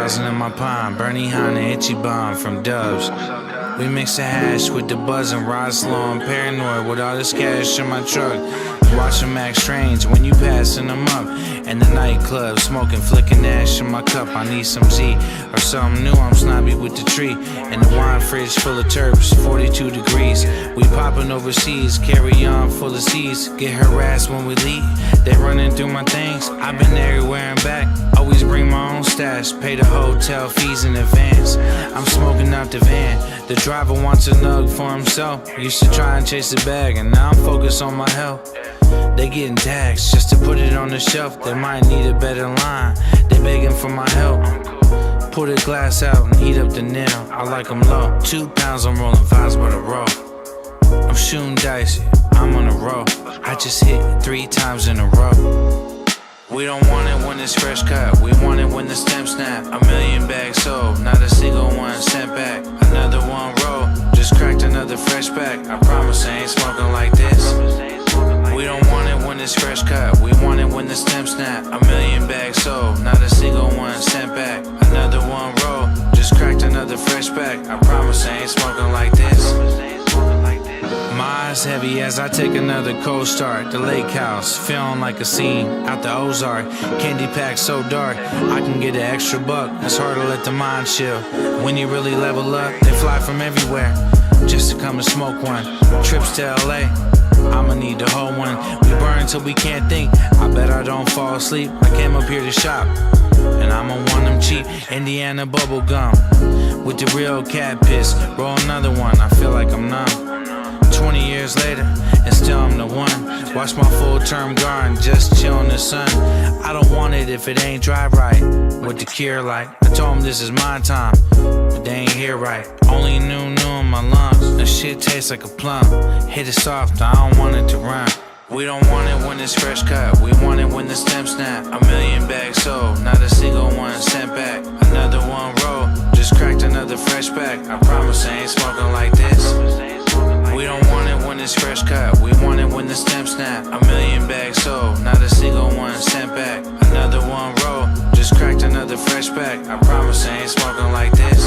browsing in my pond. Bernie Hanna, Itchy Bomb from Dubs. We mix the hash with the buzz and ride slow. I'm paranoid with all this cash in my truck. Watching Max Strange when you passing them up. In the nightclub, smoking, flicking ash in my cup. I need some Z or something new. I'm snobby with the tree. And the wine fridge full of terps, 42 degrees. We popping overseas, carry on full of seeds. Get harassed when we leave. They running through my things. I've been everywhere and back. Always bring my own stash. Pay the hotel fees in advance. I'm smoking out the van. The driver wants a nug for himself. Used to try and chase the bag, and now I'm focused on my health. They getting taxed just to put it on the shelf. They might need a better line. They begging for my help. Pull the glass out and heat up the nail. I like them low. 2 pounds, I'm rolling vibes by the row. I'm shooting dice, I'm on a roll. I just hit 3 times in a row. We don't want it when it's fresh cut. We want it when the stem snap. 1,000,000 bags sold, not a single one sent back. Another one roll, just cracked another fresh pack. I promise I ain't smoking like this. We don't want it when it's fresh cut. We want it when the stem snap. 1,000,000 bags sold, not a single one sent back. Another one roll, just cracked another fresh pack. I promise I ain't smoking like this. My eyes heavy as I take another cold start. The lake house, feeling like a scene out the Ozark. Candy pack so dark, I can get an extra buck. It's hard to let the mind chill. When you really level up, they fly from everywhere just to come and smoke one. Trips to LA, I'ma need the whole one. We burn till we can't think. I bet I don't fall asleep. I came up here to shop, and I'ma want them cheap. Indiana bubble gum with the real cat piss. Roll another one, I feel like I'm numb. 20 years later, and still I'm the one. Watch my full-term garden, just chill in the sun. I don't want it if it ain't dry right. What the cure like? I told them this is my time, but they ain't here right. Only new in my lungs. That shit tastes like a plum. Hit it soft, I don't want it to run. We don't want it when it's fresh cut. We want it when the stem snap. 1,000,000 bags sold, not a single one sent back. Another one roll, just cracked another fresh pack. I promise I ain't smoking like this. We don't want it when it's fresh cut. We want it when the stem snap. 1,000,000 bags sold, not a single one sent back. Another one roll, just cracked another fresh pack. I promise I ain't smoking like this.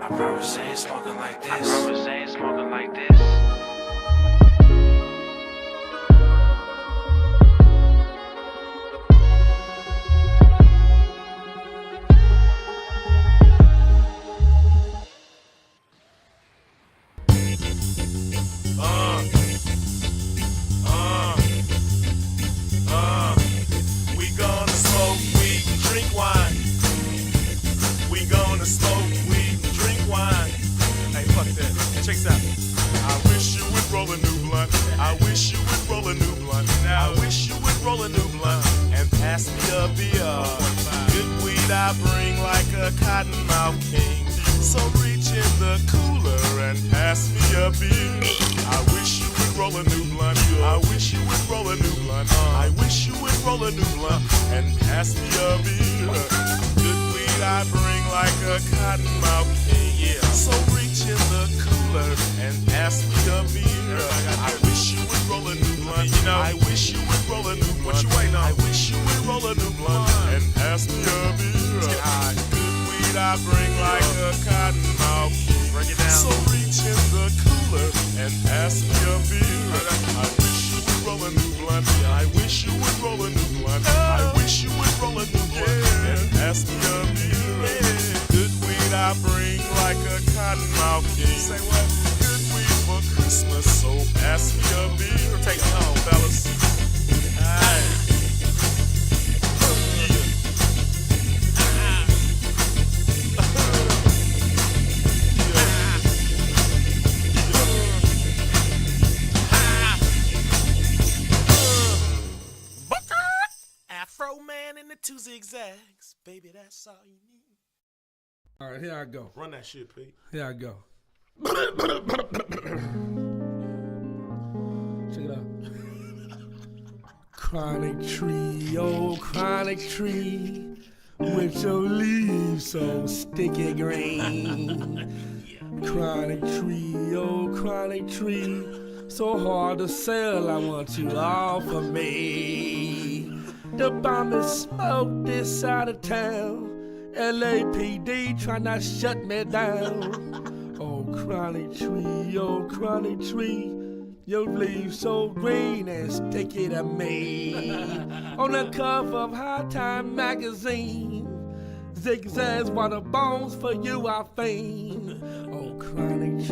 I promise I ain't smoking like this. I promise I ain't smoking like this. We gonna smoke weed and drink wine. We gonna smoke weed and drink wine. Hey, fuck that. Check this out. I wish you would roll a new blunt. I wish you would roll a new blunt. I wish you would roll a new blunt and pass me a beer. Good weed I bring like a cottonmouth king. So reach in the cooler and pass me a beer. I wish you would roll a new blunt. I wish you would roll a new blunt. I wish you would roll a new blunt and pass me a beer. Good weed I bring like a cottonmouth king. Yeah. So reach in the cooler and pass me a beer. I wish you would roll a new blunt. I wish you would roll a new blunt. What you waiting on? I wish you would roll a new blunt and pass me a beer. Good weed I bring like a cottonmouth king. Break it down. So reach in the cooler and pass me a beer. I wish you would roll a new blunt. I wish you would roll a new blunt. I wish you would roll a new blunt and pass me a beer. Good weed I bring like a cottonmouth king. Say what? Good weed for Christmas, so pass me a beer. Take it home, fellas. Alright. Afro man in the 2 zigzags. Baby, that's all you need. All right, here I go. Run that shit, Pete. Here I go. Check it out. Chronic tree, oh chronic tree, with your leaves so sticky green. Chronic tree, oh chronic tree, so hard to sell, I want you all for me. The bomb is smoke this side of town, LAPD try not shut me down. Oh chronic tree, your leaves so green and sticky to me. On the cover of High Time magazine, zigzags while the bones for you I fiend. Oh chronic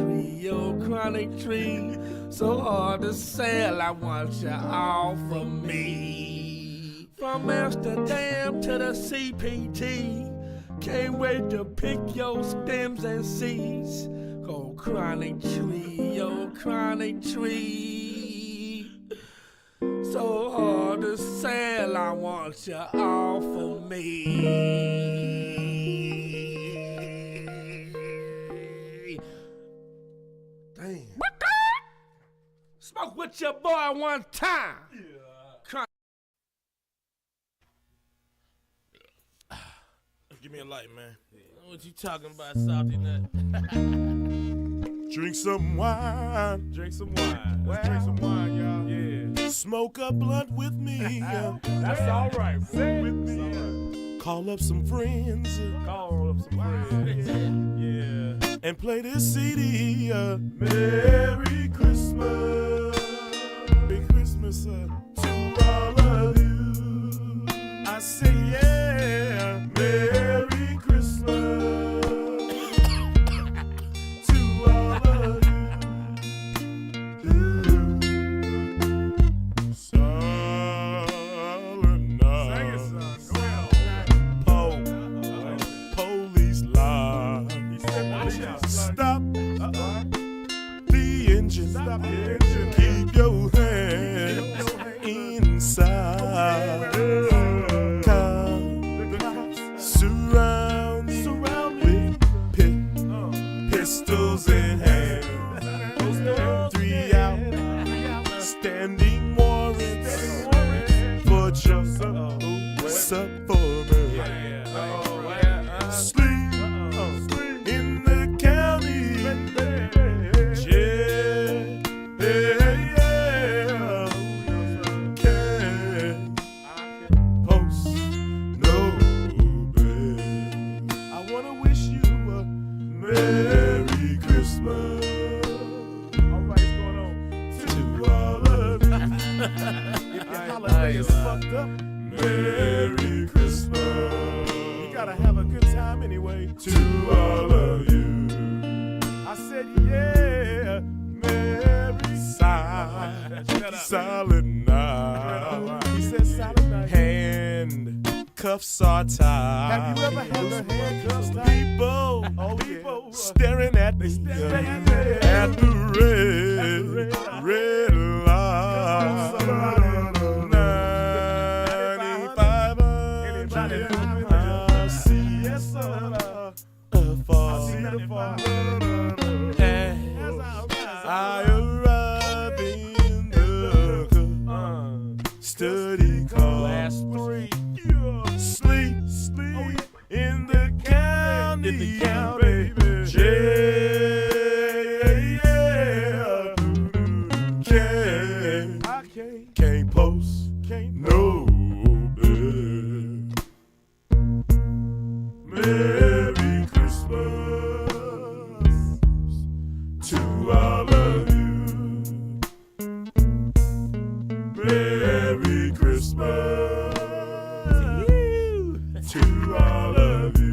tree, so hard to sell, I want you all for me. From Amsterdam to the CPT, can't wait to pick your stems and seeds. Oh chronic tree, so hard to sell, I want you all for me. Damn. Smoke with your boy one time. Give me a light, man. What you talking about, salty nut? Drink some wine. Drink some wine. Let's drink some wine, y'all. Yeah. Smoke a blunt with me. That's all right. Say it with me. Call up some friends. Call up some friends. Yeah. And play this CD. Merry Christmas. Merry Christmas to all of you. I say yeah. Merry Christmas to all of you. Silent night. Police line. Stop the engine. Keep your hands inside. Surround with pistols in hand. 3 out, standing warrants for just up for me. Sleep in the county jail. Can't post no bail. I wanna wish you a Merry Christmas. All right, what's going on? To all of you. If your holiday is fucked up, Merry Christmas. You gotta have a good time anyway. To all of you. I said yeah, Merry Silent night. He said silent night. Handcuffs are tied. Have you ever had the handcuffs tied? People staring at me at the red light. 95 I see afar. I arrive in the study car. Last 3. Sleep in the county jail. Can't post no bill. Merry Christmas to all of you. Merry Christmas to all of you.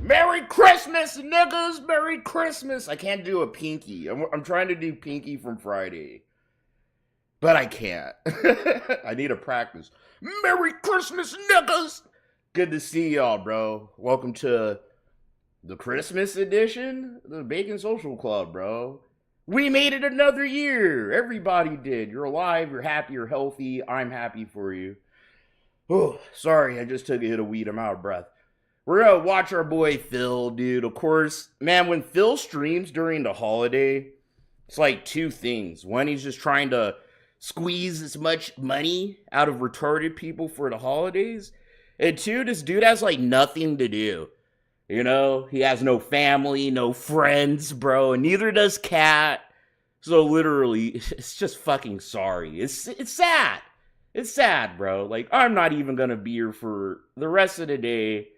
Merry Christmas, niggas! Merry Christmas! I can't do a pinky. I'm trying to do pinky from Friday. But I can't. I need to practice. Merry Christmas, niggas! Good to see y'all, bro. Welcome to the Christmas edition of the Bacon Social Club, bro. We made it another year. Everybody did. You're alive, you're happy, you're healthy. I'm happy for you. Oh, sorry, I just took a hit of weed. I'm out of breath. We're gonna watch our boy Phil, dude. Of course, man, when Phil streams during the holiday, it's like two things. One, he's just trying to squeeze as much money out of retarded people for the holidays. And two, this dude has like nothing to do. You know, he has no family, no friends, bro, and neither does Kat. So literally, it's just fucking sorry. It's sad. It's sad, bro. Like, I'm not even gonna be here for the rest of the day.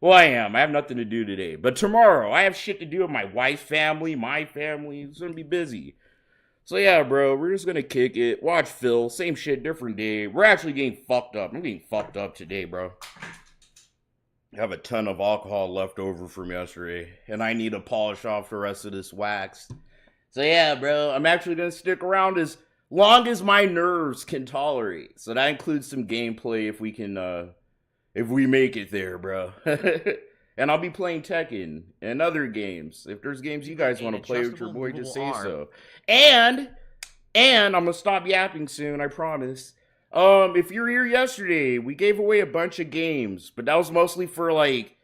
Well, I am. I have nothing to do today. But tomorrow, I have shit to do with my wife's family, my family. It's gonna be busy. So yeah, bro, we're just gonna kick it. Watch Phil. Same shit, different day. We're actually getting fucked up. I'm getting fucked up today, bro. I have a ton of alcohol left over from yesterday. And I need to polish off the rest of this wax. So yeah, bro, I'm actually gonna stick around as long as my nerves can tolerate. So that includes some gameplay if we can, if we make it there, bro. And I'll be playing Tekken and other games. If there's games you guys want to play with your boy, just say so. And I'm going to stop yapping soon, I promise. If you were here yesterday, we gave away a bunch of games. But that was mostly for, like,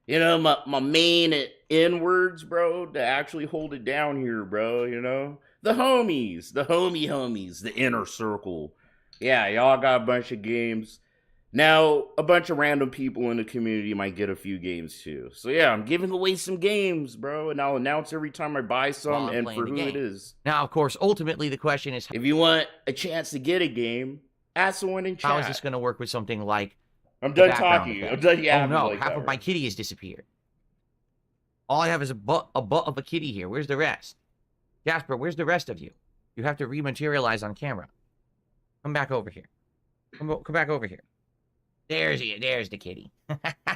you know, my main N-words, bro. To actually hold it down here, bro, you know. The homies, the homies, the inner circle. Yeah, y'all got a bunch of games. Now, a bunch of random people in the community might get a few games too. So yeah, I'm giving away some games, bro, and I'll announce every time I buy some and for who it is. Now, of course, ultimately the question is, if you want a chance to get a game, ask someone in chat. how is this going to work with something like I'm done talking. I'm done yapping. Oh no, like half of my kitty has disappeared. All I have is a butt of a kitty here. Where's the rest? Jasper, where's the rest of you? You have to rematerialize on camera. Come back over here. Come back over here. There's the kitty.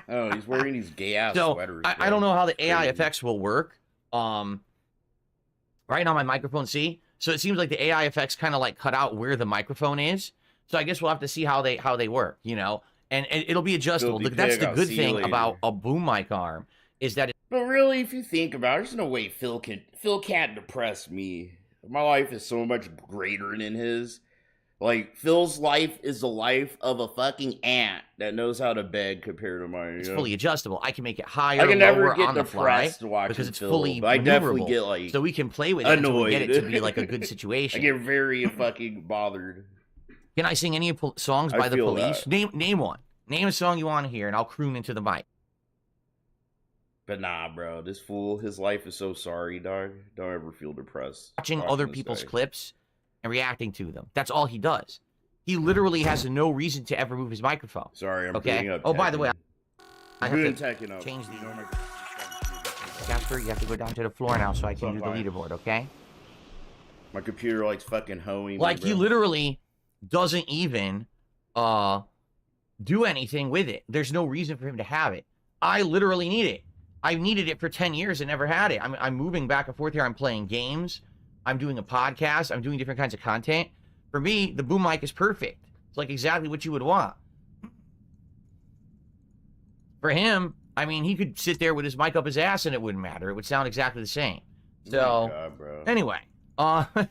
Oh, he's wearing these gay-ass sweaters. I don't know how the AI effects will work. Right now my microphone, see? So it seems like the AI effects kind of like cut out where the microphone is. So I guess we'll have to see how they work, you know? And it'll be adjustable. Look, that's the good thing about a boom mic arm, is that But really, if you think about it, there's no way Phil can't depress me. My life is so much greater than his. Like, Phil's life is the life of a fucking ant that knows how to beg compared to mine. It's fully adjustable. I can make it higher, I can never lower, get on the fly because it's fully I definitely get like so we can play with it until we get it to be like a good situation. I get very fucking bothered. Can I sing any songs by the Police? Name one. Name a song you want to hear, and I'll croon into the mic. But nah, bro, this fool, his life is so sorry, dog. Don't ever feel depressed. Watching other people's clips and reacting to them. That's all he does. He literally has no reason to ever move his microphone. Sorry, I'm putting up. Oh, by the way, I have to change the. Jasper, you have to go down to the floor now so I can do the leaderboard, okay? My computer likes fucking hoeing. Like, he literally doesn't even do anything with it. There's no reason for him to have it. I literally need it. I've needed it for 10 years and never had it. I'm moving back and forth here. I'm playing games. I'm doing a podcast. I'm doing different kinds of content. For me, the boom mic is perfect. It's like exactly what you would want. For him, I mean, he could sit there with his mic up his ass and it wouldn't matter. It would sound exactly the same. So, anyway, that's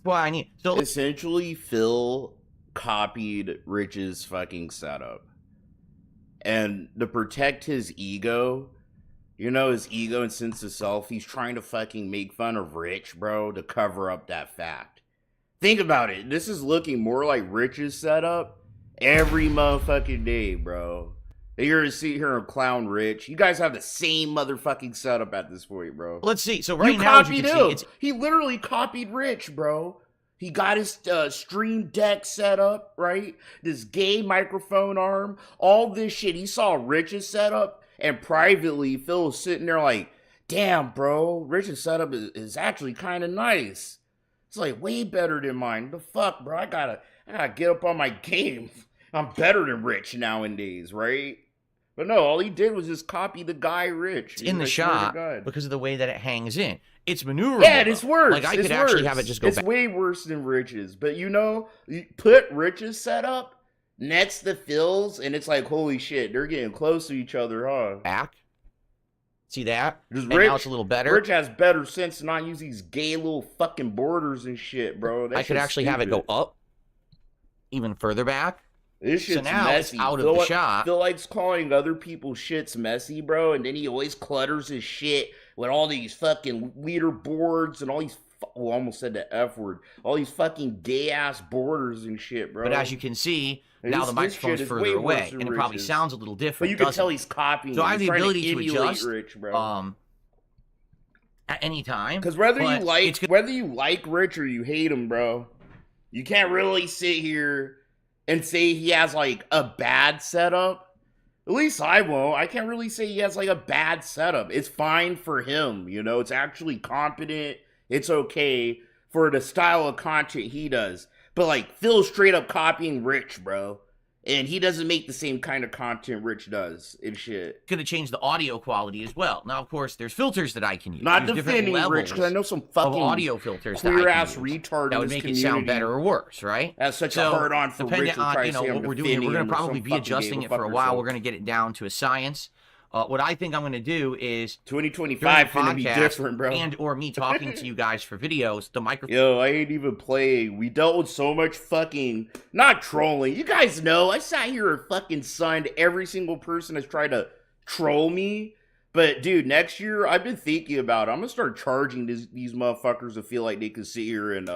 why I need. So essentially, Phil copied Rich's fucking setup. And to protect his ego, you know, his ego and sense of self, he's trying to fucking make fun of Rich, bro, to cover up that fact. Think about it. This is looking more like Rich's setup every motherfucking day, bro. You're gonna sit here and clown Rich. You guys have the same motherfucking setup at this point, bro. Let's see. So right now, as you can see, he literally copied Rich, bro. He got his stream deck set up, right? This gay microphone arm, all this shit. He saw Rich's setup, and privately, Phil was sitting there like, damn, bro, Rich's setup is actually kind of nice. It's like way better than mine. The fuck, bro? I gotta get up on my game. I'm better than Rich nowadays, right? But no, all he did was just copy the guy Rich. It's in the I swear to shot God. because of the way that it hangs in. It's maneuverable. Yeah, it's worse. Like I It's could actually worse. have it just go It's back. way worse than Rich's. But you know, you put Rich's setup next to Phil's, and it's like, holy shit, they're getting close to each other, huh? Back. See that? Just And now it's a little better. Rich has better sense to not use these gay little fucking borders and shit, bro. That I could shit's actually have it go stupid. up, even further back. This shit's now messy. it's out of Phil, the shot. Phil likes calling other people's shits messy, bro, and then he always clutters his shit with all these fucking leaderboards and all these. Well, I almost said the F word. All these fucking gay ass borders and shit, bro. But as you can see, And now this- the this microphone's shit is further way away, worse than and it probably Rich's. sounds a little But different. you can doesn't tell it? he's copying. So I have He's the trying ability to emulate adjust, Rich, bro. At any time. Because whether but you like it's good- whether you like Rich or you hate him, bro, you can't really sit here and say he has like a bad setup. At least I won't. I can't really say he has like a bad setup. It's fine for him, you know. It's actually competent. It's okay for the style of content he does. But like Phil's straight up copying Rich, bro. And he doesn't make the same kind of content Rich does and shit. going to change the audio quality as well. Now, of course, there's filters that I can use. Not There's different defending Rich, levels because I know some of fucking audio filters that I queer can ass use retard that in would this make community it sound better or worse, right? That's such So, a hard on for Rich depending to on, try you to know, say I'm what we're doing here, we're going to defending him or probably some be fucking adjusting gay. it Go for a fuck while. yourself. We're going to get it down to a science. What I think I'm going to do is 2025 during finna the be podcast different, bro. and or me talking to you guys for videos, the microphone. Yo, I ain't even playing. We dealt with so much fucking not trolling. You guys know I sat here and fucking signed every single person that's tried to troll me. But dude, next year I've been thinking about it. I'm gonna start charging these motherfuckers to feel like they can sit here and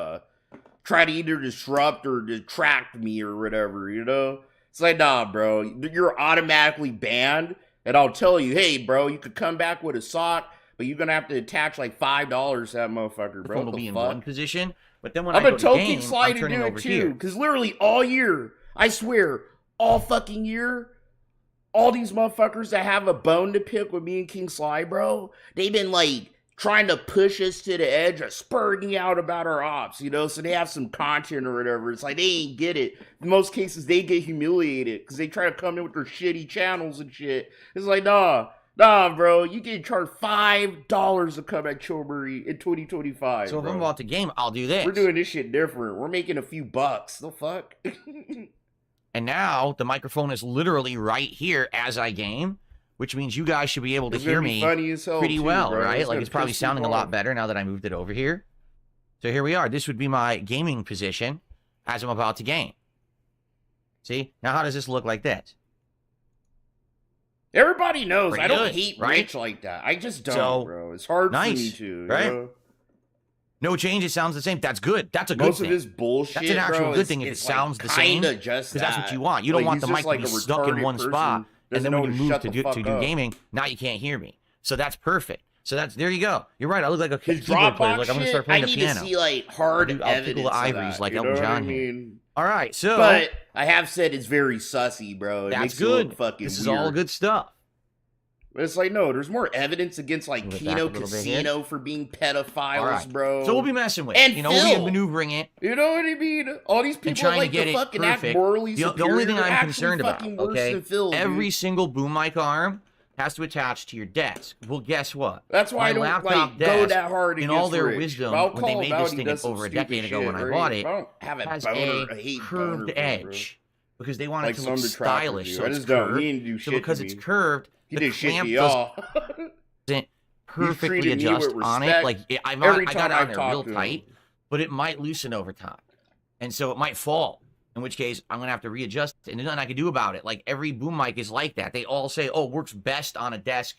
try to either disrupt or detract me or whatever, you know? It's like, nah, bro, you're automatically banned. And I'll tell you, hey, bro, you could come back with a sock, but you're gonna have to attach like $5 to that motherfucker, bro. will What be the in fuck? one position, but then when I'm I a go to token game, slide I'm to turning do over it too. here. Because literally all year, I swear, all fucking year, all these motherfuckers that have a bone to pick with me and King Sly, bro, they've been like trying to push us to the edge or spurting out about our ops, you know, so they have some content or whatever. It's like they ain't get it. In most cases, they get humiliated because they try to come in with their shitty channels and shit. It's like, nah, bro, you get charged $5 to come at Chilbury in 2025. So if bro. I'm about to game, I'll do this. We're doing this shit different. We're making a few bucks. The fuck? And now the microphone is literally right here as I game, which means you guys should be able to It's hear gonna be me funny as hell, pretty too, well, bro. right? Like gonna it's probably piss sounding a people lot off. better now that I moved it over here. So here we are. This would be my gaming position as I'm about to game. See? Now how does this look like this? Everybody knows Pretty I don't good, hate right? Rich like that. I just don't, So, bro. It's hard for me nice, to, right? you know? No change, it sounds the same. That's good. That's a good Most thing. of his bullshit, That's an actual bro, good is- thing if it it's sounds like the same, kinda just Because that's what that. you want. You don't Like, want he's the just mic like to a be stuck in retarded one person, spot, and doesn't then know when to you move shut to the do fuck up. gaming, now you can't hear me. So that's perfect. So that's there you go. You're right. I look like a His keyboard player. Dropbox Like I'm gonna shit, start I playing the need piano. to see like hard I'll tickle evidence the of ivories that, like you Elton know what I John here. mean? All right, so But I have said it's very sussy, bro. It that's makes it look good. fucking This is weird. all good stuff. But it's like, no, there's more evidence against like Move it back a Kino little bit here. Casino for being pedophiles, All right. bro. So we'll be messing with, And it. You know, we'll be Phil. maneuvering it. You know what I mean? All these people trying to like get to it fucking act perfect. morally The superior. only thing They're I'm actually concerned about, fucking worse okay? than Phil, Every dude. single boom mic arm has to attach to your desk. Well, guess what? That's why I My don't laptop like go desk, that hard in against all their Rich. wisdom, But I'll when they call made him out, this he thing does some over a stupid decade ago shit, when I right? bought it, I don't have a has boner. a I hate curved boner, bro. edge because they want it Like to some look detractors stylish. do. So I it's just don't. curved. He didn't do So shit because to it's me. curved, He the did shit to clamp y'all. doesn't perfectly treated me adjust with on it. respect Like I every got time it I on there talk real to him. tight, but it might loosen over time, and so it might fall. In which case, I'm gonna have to readjust, and there's nothing I can do about it. Like every boom mic is like that. They all say, "Oh, it works best on a desk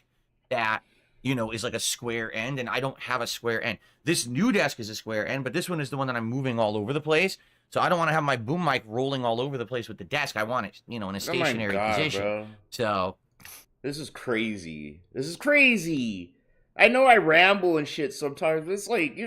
that is like a square end," and I don't have a square end. This new desk is a square end, but this one is the one that I'm moving all over the place. So I don't want to have my boom mic rolling all over the place with the desk. I want it, in a Oh my stationary God, position. bro. So This is crazy. This is crazy. I know I ramble and shit sometimes, but it's like,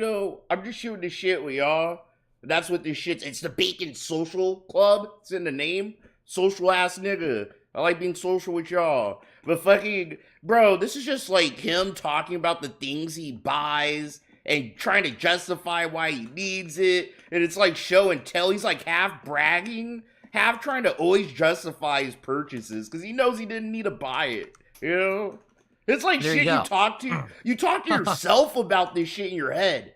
I'm just shooting the shit with y'all. That's what this shit's. It's the Bacon Social Club. It's in the name. Social ass nigga. I like being social with y'all. But fucking, bro, this is just like him talking about the things he buys and trying to justify why he needs it. And it's like show and tell. He's like half bragging. half trying to always justify his purchases because he knows he didn't need to buy it. You know, it's like There shit you you go. talk to yourself about this shit in your head.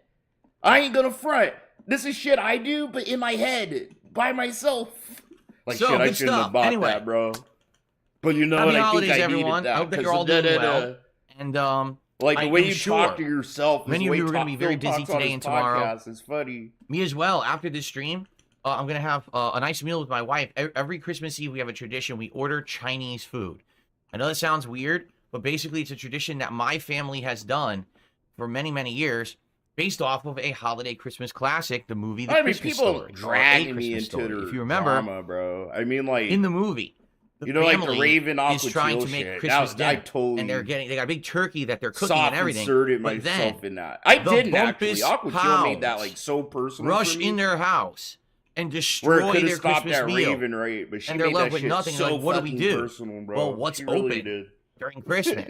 I ain't gonna front. This is shit I do, but in my head by myself. Like So, shit, I good shouldn't stuff. have bought Anyway. that, bro. But you know Happy what? I holidays, think I everyone. needed that. I hope that 'cause you're all the doing da-da-da. well. And Like the way I'm you sure talk to yourself. many of you are going to be very busy today and tomorrow. It's funny. me as well. After this stream, I'm going to have a nice meal with my wife. Every Christmas Eve, we have a tradition. We order Chinese food. I know that sounds weird, but basically it's a tradition that my family has done for many, many years based off of a holiday Christmas classic, the movie The I mean, Christmas people Story. or A dragging me Christmas into Story. their If you remember, drama, bro. I mean, like in the movie, the you know, like the family Raven is trying to Aquatil make shit. Christmas I dinner, totally and they got a big turkey that they're cooking soft and everything. inserted But then myself in that. I the didn't actually. Bumpus Aquatil made that Hounds like so personal. rush for me, in their house and where it destroy could have their stopped Christmas that meal Raven, right? But she and they're made left that with shit nothing. so Like, what do we fucking do? personal, bro. Well, what's She really open did. during Christmas?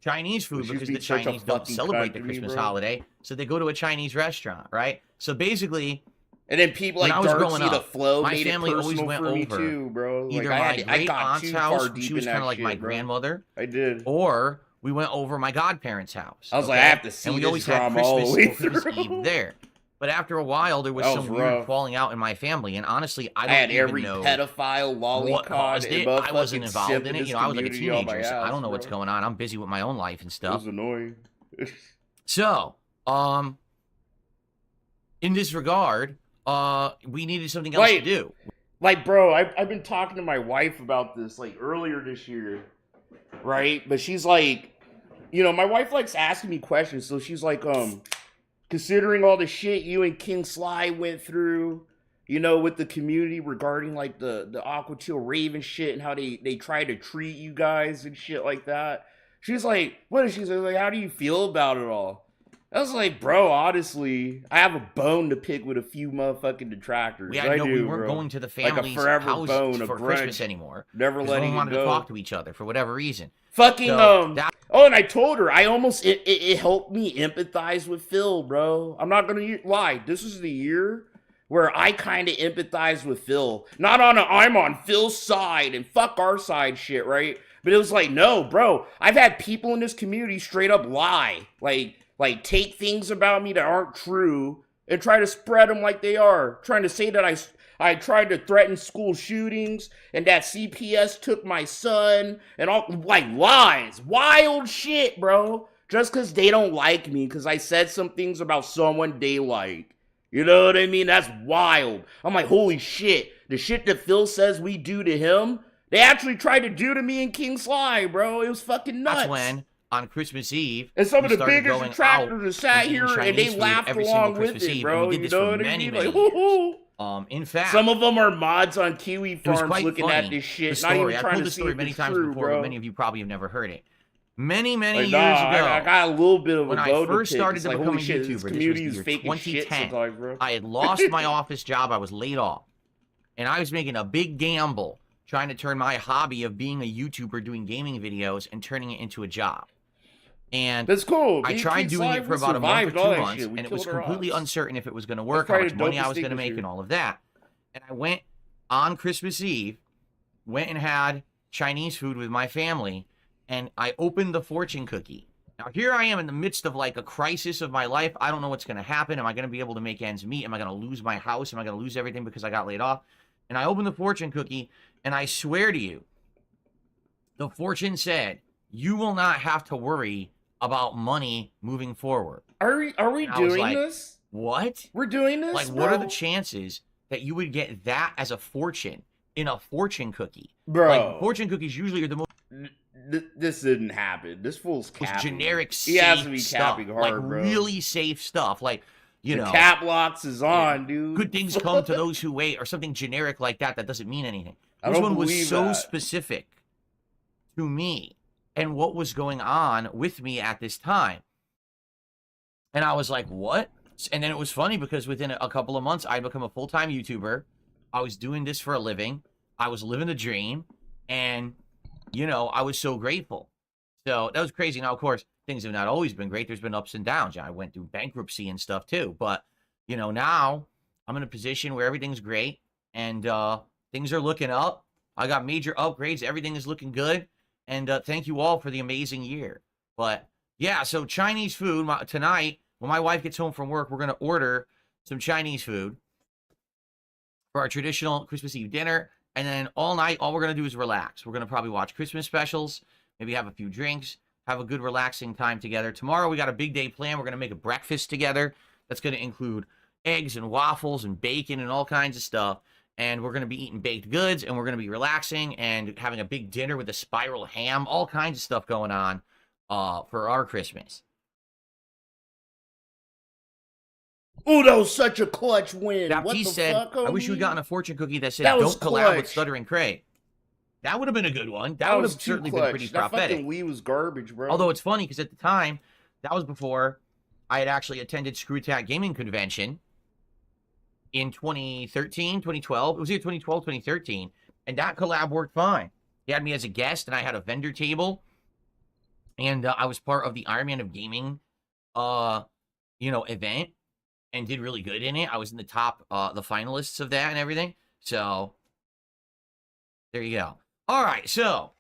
Chinese food, She's because being the such a Chinese don't fucking celebrate cunt the to me, Christmas bro. holiday, so they go to a Chinese restaurant, right? So basically, And then people when like I was growing Darcy the up, Flow my made family it always personal went for me over too, bro. Like either I my had I great got aunt's too house, far which deep she was in that kind of like shit, my bro. grandmother, I did. or we went over my godparents' house. I was like, I have to see and we this always had drama all the Christmas way or Christmas through. Eve there. But after a while, there was That was some weird rough. falling out in my family, and honestly, I I don't had even every know pedophile what lollipop caused and it. above I wasn't fucking involved simp in it. this You know, I was like a community on my teenager, so I ass, don't know what's bro. going on. I'm busy with my own life and It stuff. was annoying. So, in this regard, we needed something else to Like- do. Like, bro, I've been talking to my wife about this, like, earlier this year, right? But she's like, you know, my wife likes asking me questions, so she's like, considering all the shit you and King Sly went through, you know, with the community regarding, like, the Aquatil Raven shit and how they try to treat you guys and shit like that. She's like, what is she saying? Like, how do you feel about it all? I was like, bro, honestly, I have a bone to pick with a few motherfucking detractors. We I do, we weren't bro. going to the Like a family's forever house bone, a for grudge. Christmas anymore. Never Because no letting one it wanted go. to talk to each other for whatever reason. Fucking So, that- Oh, and I told her I almost it helped me empathize with Phil, bro. I'm not gonna lie. This is the year where I kind of empathize with Phil. Not on a I'm on Phil's side and fuck our side shit, right? But it was like, no, bro. I've had people in this community straight up lie, like take things about me that aren't true and try to spread them like they are, trying to say that I tried to threaten school shootings and that CPS took my son and all, like, lies. Wild shit, bro. Just because they don't like me because I said some things about someone they like. You know what I mean? That's wild. I'm like, holy shit. The shit that Phil says we do to him, they actually tried to do to me and King Sly, bro. It was fucking nuts. That's when, on Christmas Eve, And some we of the started biggest going detractors out that sat and eating here and Chinese they food laughed every along single with Christmas it, Eve, bro. and we did You this know for what I many, mean? many Like, years. woo-hoo. In fact, Some of them are mods on Kiwi it was farms quite looking funny. at this shit, The not even story. I trying told to this see story if many it's times true, before, bro. but many of you probably have never heard it. Many Like, years nah, ago, I got a little bit of when a I bone first to pick. started It's to like, become holy a shit, YouTuber, this this was community the is year fake as shit 2010. sometimes, bro. I had lost my office job. I was laid off. And I was making a big gamble trying to turn my hobby of being a YouTuber doing gaming videos and turning it into a job. And That's cool. I Me and tried King doing Sly, it for we about a month or survived all 2 that months, shit. We and it was killed our completely odds. uncertain if it was going to work, how probably much the money I dopest was thing going to this make, year. and all of that. And I went on Christmas Eve, went and had Chinese food with my family, and I opened the fortune cookie. Now, here I am in the midst of like a crisis of my life. I don't know what's going to happen. Am I going to be able to make ends meet? Am I going to lose my house? Am I going to lose everything because I got laid off? And I opened the fortune cookie, and I swear to you, the fortune said, you will not have to worry about money moving forward. Are we And I was doing like, this? What? We're doing this, Like, bro? what are the chances that you would get that as a fortune in a fortune cookie? Bro, Like, fortune cookies usually are the most this didn't happen. This fool's capping. generic, He has to safe be stuff. capping Like, hard, bro. really safe stuff. Like, you the know, cap locks is on, dude. good things come to those who wait, or something generic like that that doesn't mean anything. I This don't one was believe so that. specific to me and what was going on with me at this time. And I was like, what? And then it was funny because within a couple of months, I become a full-time YouTuber. I was doing this for a living. I was living the dream. And, you know, I was so grateful. So that was crazy. Now, of course, things have not always been great. There's been ups and downs. I went through bankruptcy and stuff too. But, you know, now I'm in a position where everything's great. And Things are looking up. I got major upgrades. Everything is looking good. And thank you all for the amazing year. But yeah, so Chinese food tonight, when my wife gets home from work, we're going to order some Chinese food for our traditional Christmas Eve dinner. And then all night, all we're going to do is relax. We're going to probably watch Christmas specials, maybe have a few drinks, have a good relaxing time together. Tomorrow, we got a big day planned. We're going to make a breakfast together. That's going to include eggs and waffles and bacon and all kinds of stuff. And we're going to be eating baked goods, and we're going to be relaxing and having a big dinner with a spiral ham, all kinds of stuff going on for our Christmas. Oh, that was such a clutch win. What Baptiste the said, fuck, I wish you homie? had gotten a fortune cookie that said, That was don't collab with clutch. Stuttering Craig. That would have been a good one. That would was have too certainly clutch. been pretty That prophetic. fucking Wii was garbage, bro. Although it's funny, because at the time, that was before I had actually attended Screw Attack Gaming Convention in 2013, 2012. It was either 2012, 2013. And that collab worked fine. He had me as a guest, and I had a vendor table. And I was part of the Iron Man of Gaming, event, and did really good in it. I was in the top, the finalists of that and everything. So, there you go. All right, so,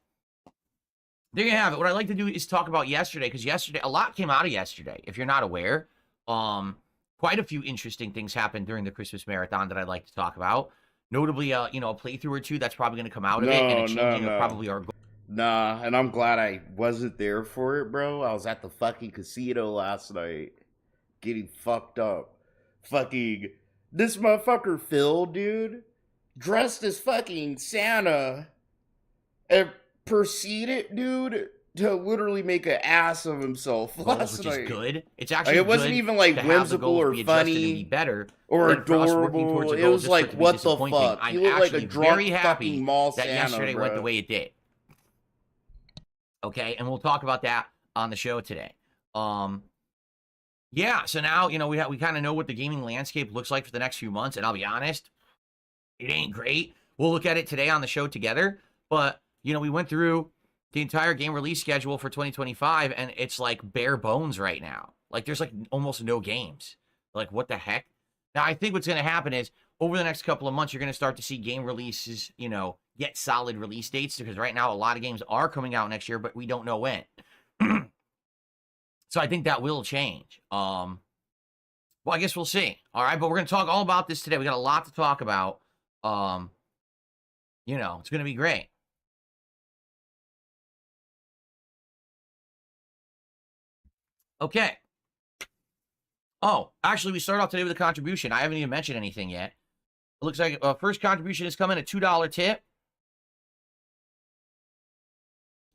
there you have it. What I'd like to do is talk about yesterday, because yesterday, a lot came out of yesterday, if you're not aware. Quite a few interesting things happened during the Christmas marathon that I'd like to talk about. Notably, a playthrough or two that's probably going to come out of it, and a changing of probably our goal. Nah, and I'm glad I wasn't there for it, bro. I was at the fucking casino last night, getting fucked up. Fucking, this motherfucker Phil, dude, dressed as fucking Santa, and proceeded, dude, to literally make an ass of himself last Which night. is good. It's Like, actually it wasn't good even like to have the whimsical goals or be adjusted and funny be better or than for us working adorable. towards a It goal was just for it like, to be what the disappointing. fuck? I'm You look like a actually drunk very happy fucking mall that Santa, yesterday went the bro. way it did. Okay, and we'll talk about that on the show today. Yeah, so now, we kind of know what the gaming landscape looks like for the next few months, and I'll be honest, it ain't great. We'll look at it today on the show together, but, we went through the entire game release schedule for 2025, and it's like bare bones right now. Like, there's like almost no games. Like, what the heck? Now, I think what's going to happen is, over the next couple of months, you're going to start to see game releases, get solid release dates, because right now a lot of games are coming out next year, but we don't know when. So I think that will change. Well, I guess we'll see. All right, but we're going to talk all about this today. We got a lot to talk about. It's going to be great. Okay. Oh, actually, we start off today with a contribution. I haven't even mentioned anything yet. It looks like first contribution is coming, a $2 tip.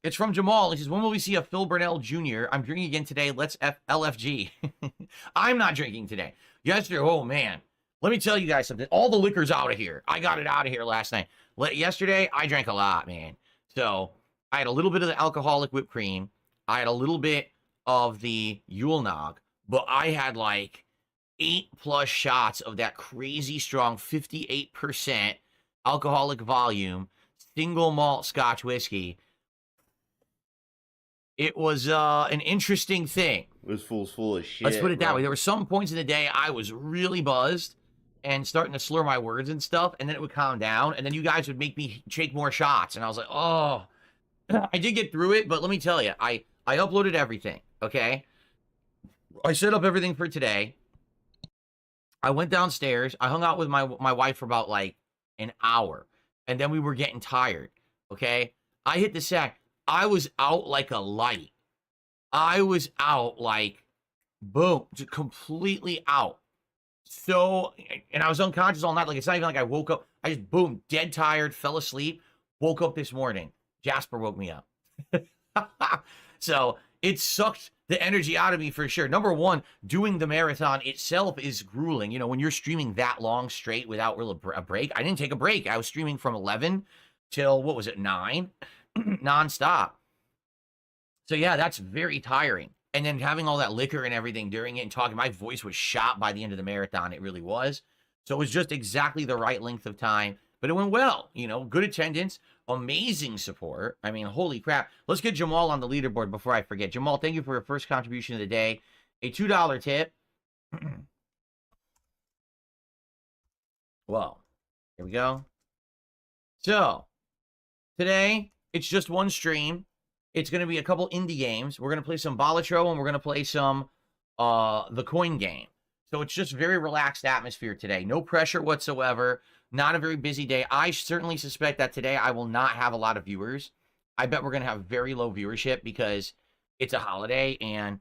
It's from Jamal. He says, when will we see a Phil Burnell Jr.? I'm drinking again today. Let's LFG. I'm not drinking today. Yesterday, oh, man. Let me tell you guys something. All the liquor's out of here. I got it out of here last night. Yesterday, I drank a lot, man. So, I had a little bit of the alcoholic whipped cream. I had a little bit of the Yule Nog. But I had like 8+ shots of that crazy strong 58% alcoholic volume single malt Scotch whiskey. It was an interesting thing. This fool's full of shit. Let's put it that bro. way. There were some points in the day I was really buzzed and starting to slur my words and stuff, and then it would calm down, and then you guys would make me take more shots, and I was like, oh. I did get through it, but let me tell you, I uploaded everything, okay? I set up everything for today. I went downstairs. I hung out with my wife for about like an hour, and then we were getting tired, okay? I hit the sack. I was out like a light. I was out like, boom, just completely out. So, and I was unconscious all night. Like, it's not even like I woke up. I just, boom, dead tired, fell asleep, woke up this morning. Jasper woke me up. So, it sucked the energy out of me for sure. Number one, doing the marathon itself is grueling. When you're streaming that long straight without really a break. I didn't take a break. I was streaming from 11 till, 9? Nonstop. So yeah, that's very tiring. And then having all that liquor and everything during it and talking, my voice was shot by the end of the marathon. It really was. So it was just exactly the right length of time, but it went well. Good attendance, amazing support. I mean, holy crap. Let's get Jamal on the leaderboard before I forget. Jamal, thank you for your first contribution of the day. A $2 tip. Well, here we go. So, today, it's just one stream. It's going to be a couple indie games. We're going to play some Balatro, and we're going to play some the coin game. So, it's just very relaxed atmosphere today. No pressure whatsoever. Not a very busy day. I certainly suspect that today I will not have a lot of viewers. I bet we're going to have very low viewership because it's a holiday, and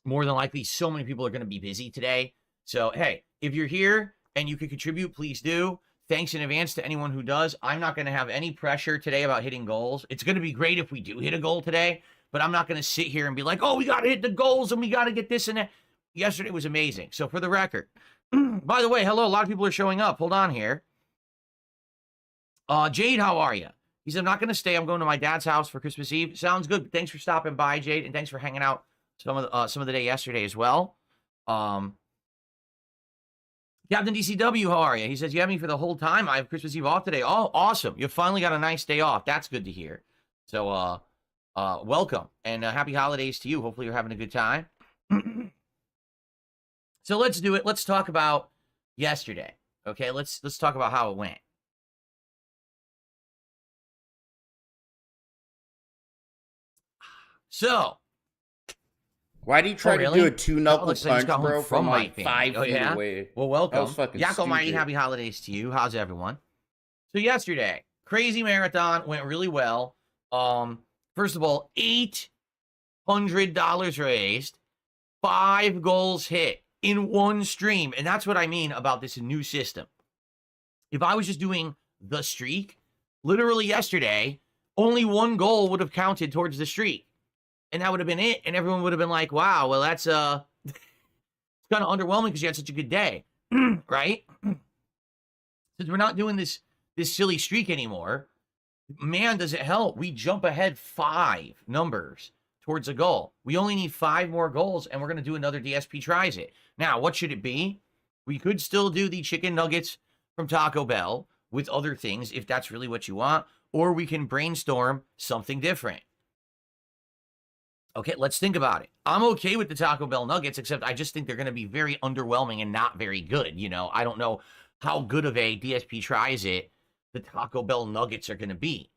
more than likely, so many people are going to be busy today. So, hey, if you're here and you can contribute, please do. Thanks in advance to anyone who does. I'm not going to have any pressure today about hitting goals. It's going to be great if we do hit a goal today, but I'm not going to sit here and be like, oh, we got to hit the goals and we got to get this and that. Yesterday was amazing. So for the record, by the way, hello, a lot of people are showing up. Hold on here. Jade, how are you? He said, I'm not going to stay. I'm going to my dad's house for Christmas Eve. Sounds good. Thanks for stopping by, Jade, and thanks for hanging out some of the day yesterday as well. Captain DCW, how are you? He says, you have me for the whole time. I have Christmas Eve off today. Oh, awesome. You finally got a nice day off. That's good to hear. So, welcome, and happy holidays to you. Hopefully you're having a good time. So let's do it. Let's talk about yesterday. Okay, let's talk about how it went. So, Why do you try really? to do a two-knuckle Looks like you punch, just got home bro, from from my like thing. 5 Oh, feet yeah? away? Well, That welcome. was fucking Yak Almighty, stupid. happy holidays to you. How's everyone? So yesterday, crazy marathon, went really well. First of all, $800 raised, 5 goals hit in one stream. And that's what I mean about this new system. If I was just doing the streak, literally yesterday, only 1 goal would have counted towards the streak. And that would have been it. And everyone would have been like, wow, well, that's it's kind of underwhelming because you had such a good day. Right? Since we're not doing this silly streak anymore, man, does it help. We jump ahead 5 numbers towards a goal. We only need 5 more goals, and we're going to do another DSP tries it. Now, what should it be? We could still do the chicken nuggets from Taco Bell with other things if that's really what you want, or we can brainstorm something different. Okay, let's think about it. I'm okay with the Taco Bell nuggets, except I just think they're going to be very underwhelming and not very good. You know, I don't know how good of a DSP tries it the Taco Bell nuggets are going to be.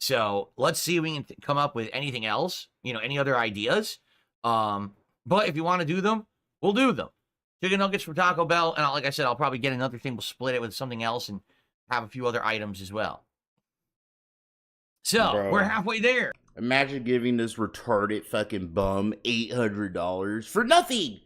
So let's see if we can come up with anything else, you know, any other ideas. But if you want to do them, we'll do them. Chicken nuggets from Taco Bell, and like I said, I'll probably get another thing. We'll split it with something else and have a few other items as well. So, Bro. we're halfway there. Imagine giving this retarded fucking bum $800 for nothing.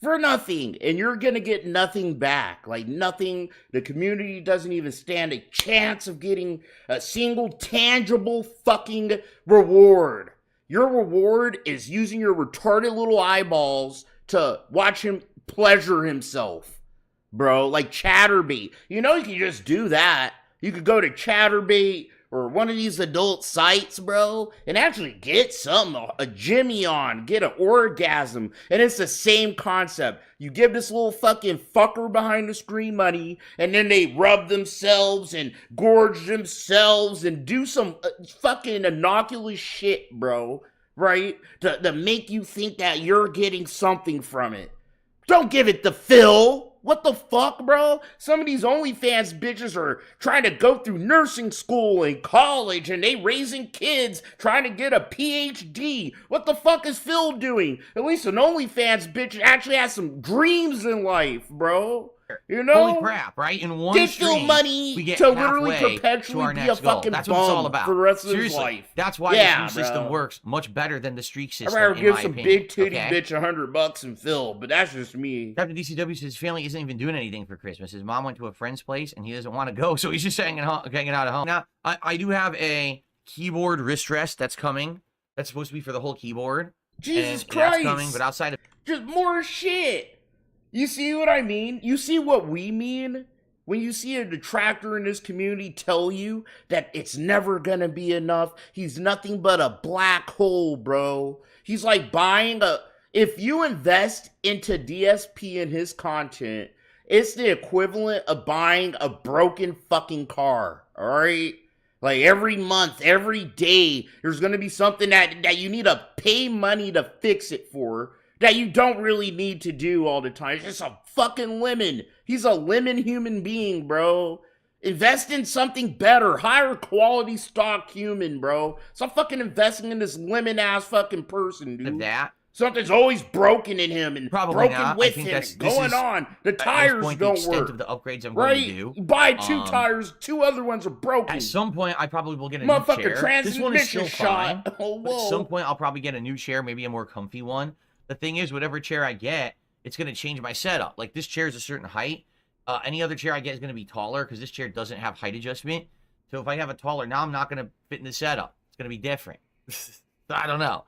For nothing. And you're gonna get nothing back. Like nothing. The community doesn't even stand a chance of getting a single tangible fucking reward. Your reward is using your retarded little eyeballs to watch him pleasure himself. Bro, like Chatterbait. You know you can just do that. You could go to Chatterbait or one of these adult sites, bro, and actually get something, a Jimmy on, get an orgasm, and it's the same concept. You give this little fucking fucker behind the screen money, and then they rub themselves and gorge themselves and do some fucking innocuous shit, bro, right? To make you think that you're getting something from it. Don't give it to Phil. What the fuck, bro? Some of these OnlyFans bitches are trying to go through nursing school and college, and they raising kids trying to get a PhD. What the fuck is Phil doing? At least an OnlyFans bitch actually has some dreams in life, bro. You know? Holy crap, right? In one Give stream, Phil money we get to literally halfway to perpetually our be a next goal. fucking That's what it's all bum about. for the rest of his Seriously, life. that's why Yeah, this new system bro. works much better than the streak I'd system, rather in give my some opinion. big titty Okay? bitch $100 and Phil, but that's just me. Captain DCW says his family isn't even doing anything for Christmas. His mom went to a friend's place, and he doesn't want to go, so he's just hanging out at home. Now, I do have a keyboard wrist rest that's coming. That's supposed to be for the whole keyboard. Jesus and Christ. That's coming, but outside of... Just more shit. You see what I mean? You see what we mean? When you see a detractor in this community tell you that it's never gonna be enough, he's nothing but a black hole, bro. He's like buying a... If you invest into DSP and his content, it's the equivalent of buying a broken fucking car, alright? Like every month, every day, there's gonna be something that you need to pay money to fix it for, that you don't really need to do all the time. It's just a fucking lemon. He's a lemon human being, bro. Invest in something better, higher quality stock human, bro. Stop fucking investing in this lemon ass fucking person, dude. That Something's always broken in him and Probably broken not. I with think him that's- and this going is, on. The at this tires point, the don't extent work. of the upgrades I'm going to do. You buy 2 tires, 2 other ones are broken. At some point, I probably will get a new Motherfucker, chair. This one is transmission still fine. shot. Oh, But at some whoa. point, I'll probably get a new chair, maybe a more comfy one. The thing is, whatever chair I get, it's going to change my setup. Like, this chair is a certain height. Any other chair I get is going to be taller because this chair doesn't have height adjustment. So if I have a taller, now I'm not going to fit in the setup. It's going to be different. I don't know.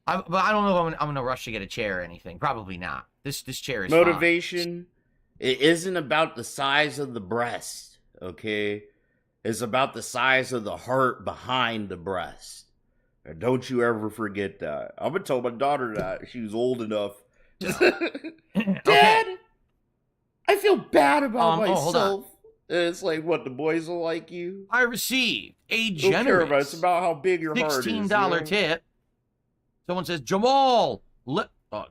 But I don't know if I'm going to rush to get a chair or anything. Probably not. This chair is Motivation. It isn't about the size of the breast, okay? It's about the size of the heart behind the breast. And don't you ever forget that. I'm gonna tell my daughter that. She was old enough. fine. Dad, Okay. I feel bad about hold on. myself. And it's like, what, the boys will like you? I received a Don't care about it. It's generous about how big your heart is. $16 tip. Someone says, Jamal,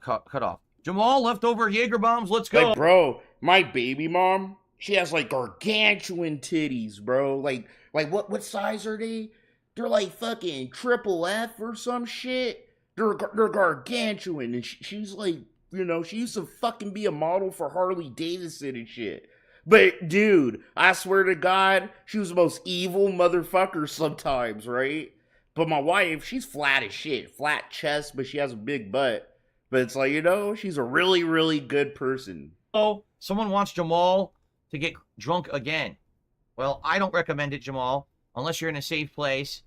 cut off. Jamal, leftover Jaeger bombs, let's go. Like, bro, my baby mom, she has like gargantuan titties, bro. Like what size are they? They're like fucking triple F or some shit. They're gargantuan, and she's like, you know, she used to fucking be a model for Harley Davidson and shit. But dude, I swear to God, she was the most evil motherfucker sometimes, right? But my wife, she's flat as shit, flat chest, but she has a big butt. But it's like, you know, she's a really, really good person. Oh, someone wants Jamal to get drunk again. Well, I don't recommend it, Jamal, unless you're in a safe place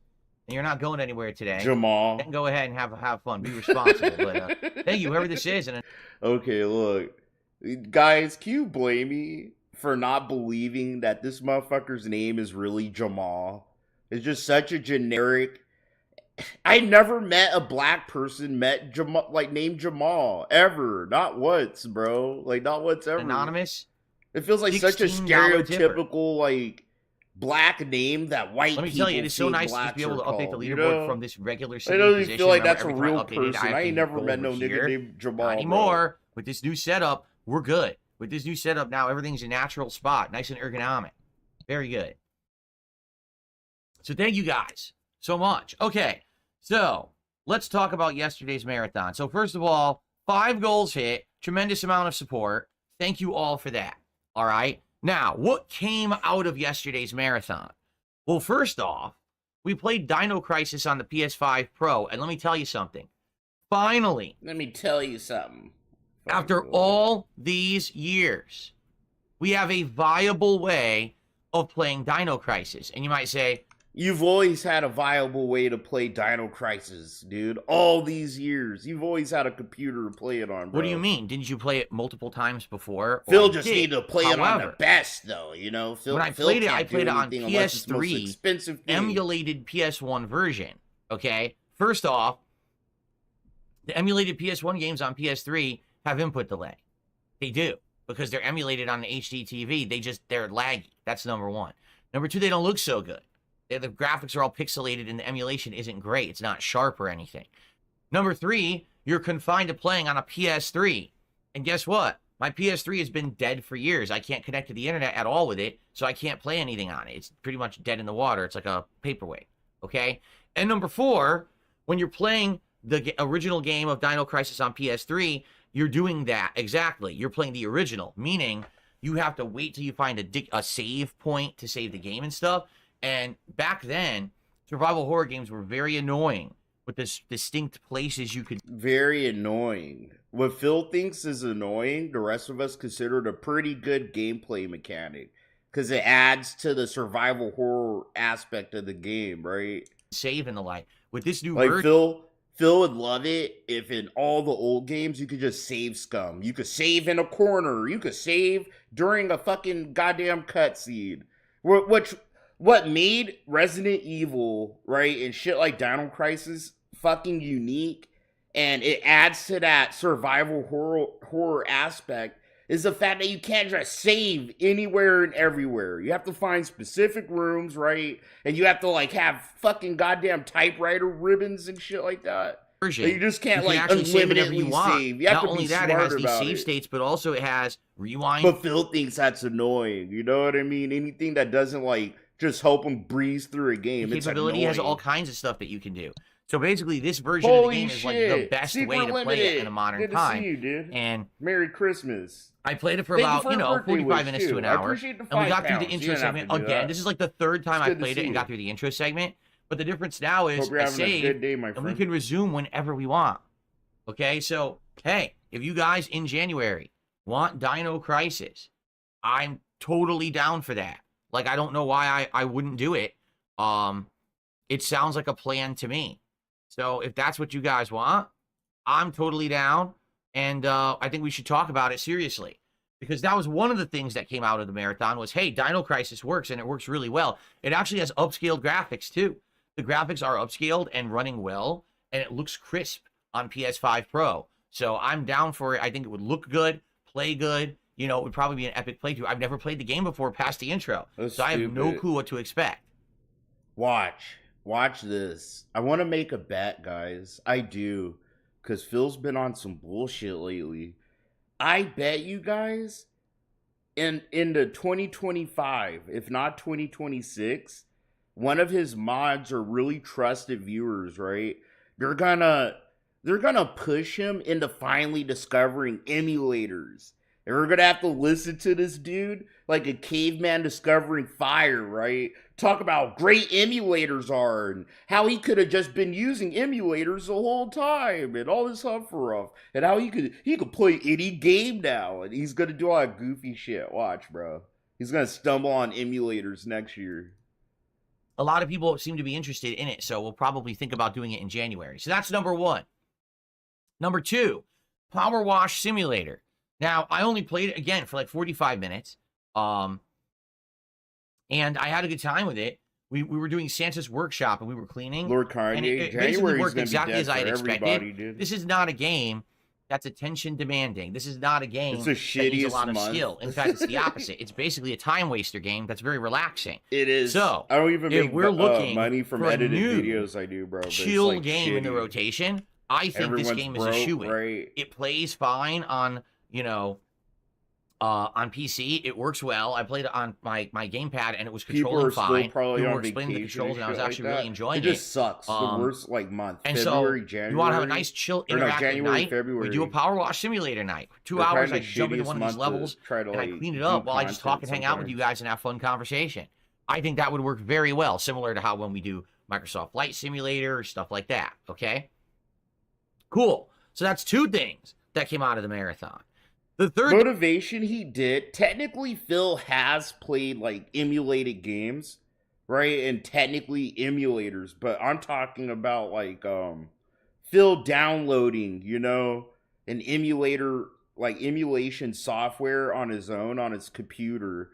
and you're not going anywhere today. Jamal. Then go ahead and have fun. Be responsible. But thank you, whoever this is. And Okay, look. Guys, can you blame me for not believing that this motherfucker's name is really Jamal? It's just such a generic... I never met a black person named Jamal ever. Not once, bro. Like, not once ever. anonymous. It feels like such a $16 tipper. stereotypical, like, black name that white people Let me tell you, it is so think nice to blacks be able to are update the called, leaderboard you know? from this regular I city don't even position. feel like Remember, that's a every time real updated, person. have I ain't to never go met no over nigga here. named Jamal. Not anymore. With this new setup, we're good. With this new setup now, everything's a natural spot, nice and ergonomic. Very good. So thank you guys so much. Okay, so let's talk about yesterday's marathon. So first of all, 5 goals hit, tremendous amount of support. Thank you all for that. All right. Now, what came out of yesterday's marathon? Well, first off, we played Dino Crisis on the PS5 Pro, and let me tell you something. Finally, Let me tell you something. after all these years, we have a viable way of playing Dino Crisis. And you might say, You've always had a viable way to play Dino Crisis, dude. All these years. You've always had a computer to play it on, bro. what do you mean? Didn't you play it multiple times before? Phil Well, I just did. need to play it on the However, best, though, you know? Phil, when I Phil played it, can't I played do it on anything unless it's the most PS3, expensive thing. emulated PS1 version, okay? First off, the emulated PS1 games on PS3 have input delay. They do, because they're emulated on the HD TV. They're laggy. That's number one. Number two, they don't look so good. The graphics are all pixelated and the emulation isn't great. It's not sharp or anything. Number three, you're confined to playing on a PS3. And guess what? My PS3 has been dead for years. I can't connect to the internet at all with it, so I can't play anything on it. It's pretty much dead in the water. It's like a paperweight, okay? And number four, when you're playing the original game of Dino Crisis on PS3, you're doing that exactly. You're playing the original, meaning you have to wait till you find a save point to save the game and stuff. And back then, survival horror games were very annoying with this distinct places you could... Very annoying. What Phil thinks is annoying, the rest of us consider it a pretty good gameplay mechanic. Because it adds to the survival horror aspect of the game, right? save and the like. With this new Like, version... Phil would love it if in all the old games you could just save scum. You could save in a corner. You could save during a fucking goddamn cutscene. What made Resident Evil, right, and shit like Dino Crisis fucking unique, and it adds to that survival horror aspect, is the fact that you can't just save anywhere and everywhere. You have to find specific rooms, right? And you have to, like, have fucking goddamn typewriter ribbons and shit like that. version. You just can't You can like actually save whatever you unlimitedly want. save. You have Not to only be that, it smart has these about save it. states, but also it has rewind. But Phil thinks that's annoying. You know what I mean? Anything that doesn't like just help him breeze through a game. The It's capability annoying. has all kinds of stuff that you can do. So basically, this version of the Holy game shit. is like the best Secret way to play it in Limited. a modern Good to time. see you, dude. And Merry Christmas. I played it for Thank you about, for your birthday 45 wish, minutes to too. an I hour. appreciate the And we got 5 through the pounds. You intro didn't have segment to do again. that. This is like the third time It's I good to played it see and got you. through the intro segment. But the difference now is Hope you're I having a saved, good day, my and we friend. can resume whenever we want. Okay, so hey, if you guys in January want Dino Crisis, I'm totally down for that. Like, I don't know why I wouldn't do it. It sounds like a plan to me. So if that's what you guys want, I'm totally down. And I think we should talk about it seriously. Because that was one of the things that came out of the marathon was, hey, Dino Crisis works, and it works really well. It actually has upscaled graphics, too. The graphics are upscaled and running well, and it looks crisp on PS5 Pro. So I'm down for it. I think it would look good, play good. You know, it would probably be an epic playthrough. I've never played the game before past the intro. That's so I have no stupid. clue what to expect. Watch this. I want to make a bet, guys. I do. Because Phil's been on some bullshit lately. I bet you guys, in the 2025, if not 2026, one of his mods or really trusted viewers, right? They're gonna push him into finally discovering emulators. And we're gonna have to listen to this dude like a caveman discovering fire, right? Talk about how great emulators are and how he could have just been using emulators the whole time and all this huff and how he could play any game now, and he's gonna do all that goofy shit. Watch, bro. He's gonna stumble on emulators next year. A lot of people seem to be interested in it, so we'll probably think about doing it in January. So that's number one. Number two, Power Wash Simulator. Now, I only played it, again, for like 45 minutes, and I had a good time with it. We were doing Santa's Workshop, and we were cleaning. Lord And it Kanye, basically January's worked gonna exactly be dead as I had for expected. everybody, dude. This is not a game that's attention demanding. This is not a game It's the that needs a shittiest lot of month. skill. In fact, it's the opposite. It's basically a time waster game that's very relaxing. It is. So, I don't even if make we're looking money from for a edited new videos I do, bro. But Chill it's like game in the shitty. rotation, I think Everyone's this game is a broke, shoe-in. right? It plays fine on, on PC. It works well. I played it on my gamepad, and it was People controlling are still fine. probably People on were explaining the vacation controls, and I was shit actually like really that. enjoying It just sucks. The worst like month. And February, so, January. you want to have a nice, chill, or no, interactive January, night? February. We do a Power Wash Simulator night. For 2 They're hours, kinda I jump into shittiest one of these month to levels, try to, and I like, clean it do up while I just talk and content hang out with you sometimes. guys and have fun conversation. I think that would work very well, similar to how when we do Microsoft Flight Simulator or stuff like that, okay? Cool. So that's two things that came out of the marathon. The third Motivation he did. Technically, Phil has played like emulated games, right? And technically emulators, but I'm talking about like Phil downloading, an emulator, like emulation software on his own on his computer,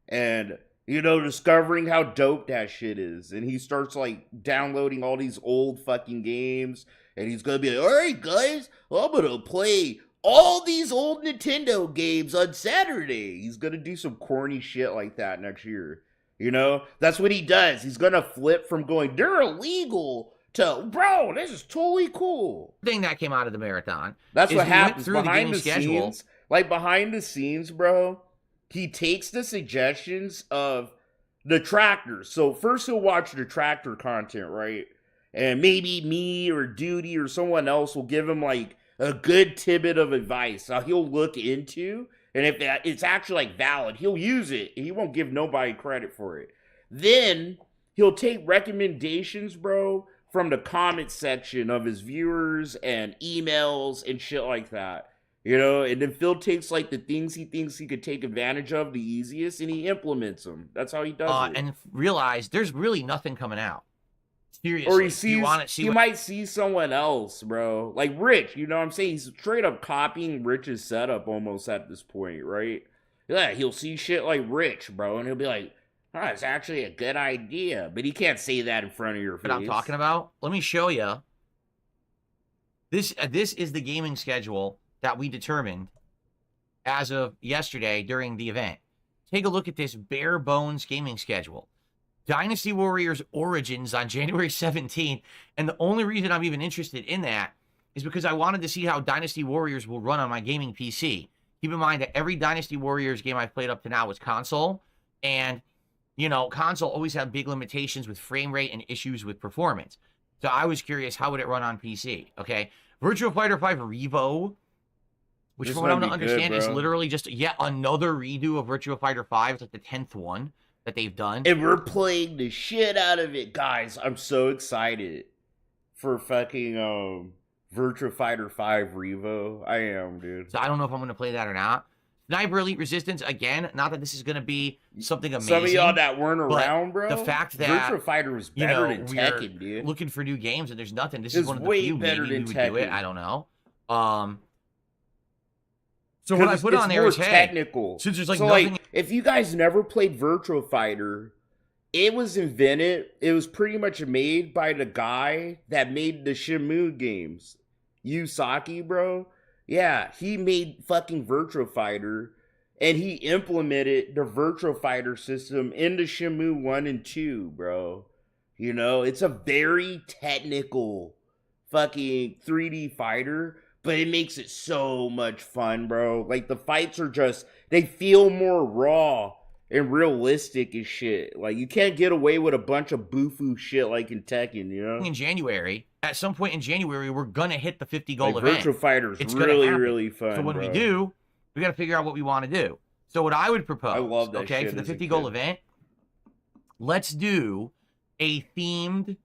and discovering how dope that shit is. And he starts like downloading all these old fucking games, and he's gonna be like, all right, guys, I'm gonna play all these old Nintendo games on Saturday. He's gonna do some corny shit like that next year. That's what he does. He's gonna flip from going, they're illegal, to, bro, this is totally cool. thing that came out of the marathon That's is what we went happens through the behind game the schedule. scenes. Like behind the scenes, bro, he takes the suggestions of the tractors. So first he'll watch the tractor content, right? And maybe me or Duty or someone else will give him like a good tidbit of advice that he'll look into. And if it's actually like valid, he'll use it. He won't give nobody credit for it. Then he'll take recommendations, bro, from the comment section of his viewers and emails and shit like that. And then Phil takes like the things he thinks he could take advantage of the easiest, and he implements them. That's how he does it. And realize there's really nothing coming out. Seriously. Or he You sees, wanna see he what- might see someone else, bro. Like Rich, you know what I'm saying? He's straight up copying Rich's setup almost at this point, right? Yeah, he'll see shit like Rich, bro, and he'll be like, oh, it's actually a good idea. But he can't say that in front of your face. What I'm talking about? Let me show you. This is the gaming schedule that we determined as of yesterday during the event. Take a look at this bare bones gaming schedule. Dynasty Warriors Origins on January 17th. And the only reason I'm even interested in that is because I wanted to see how Dynasty Warriors will run on my gaming PC. Keep in mind that every Dynasty Warriors game I've played up to now was console, and, you know, console always had big limitations with frame rate and issues with performance. So I was curious, how would it run on PC, okay? Virtua Fighter 5 Revo, which This from what I'm might to be good, understand is bro. literally just yet another redo of Virtua Fighter 5. It's like the 10th one that they've done. And we're playing the shit out of it, guys. I'm so excited for fucking Virtua Fighter 5 Revo. I am, dude. So I don't know if I'm going to play that or not. Sniper Elite Resistance, again, not that this is going to be something amazing. Some of y'all that weren't but around, bro. the fact that, Virtua Fighter was you better know, than we're Tekken, dude. looking for new games and there's nothing. This It's is one of the way few better maybe we than would do it. Tekken. I don't know. So what I put on there more is, hey, technical. since there's like so nothing. like, if you guys never played Virtua Fighter, it was invented. It was pretty much made by the guy that made the Shenmue games, Yusaki, bro. Yeah, he made fucking Virtua Fighter, and he implemented the Virtua Fighter system into Shenmue 1 and 2, bro. You know, it's a very technical fucking 3D fighter, but it makes it so much fun, bro. Like, the fights are just, they feel more raw and realistic as shit. Like, you can't get away with a bunch of boofoo shit like in Tekken, you know? in January, at some point in January, we're gonna hit the 50 goal Like, event. Virtua Fighter's It's gonna really, happen. really fun, So when we bro. do, we got to figure out what we want to do. So what I would propose, I love that okay, shit for the as a 50 goal kid. event, let's do a themed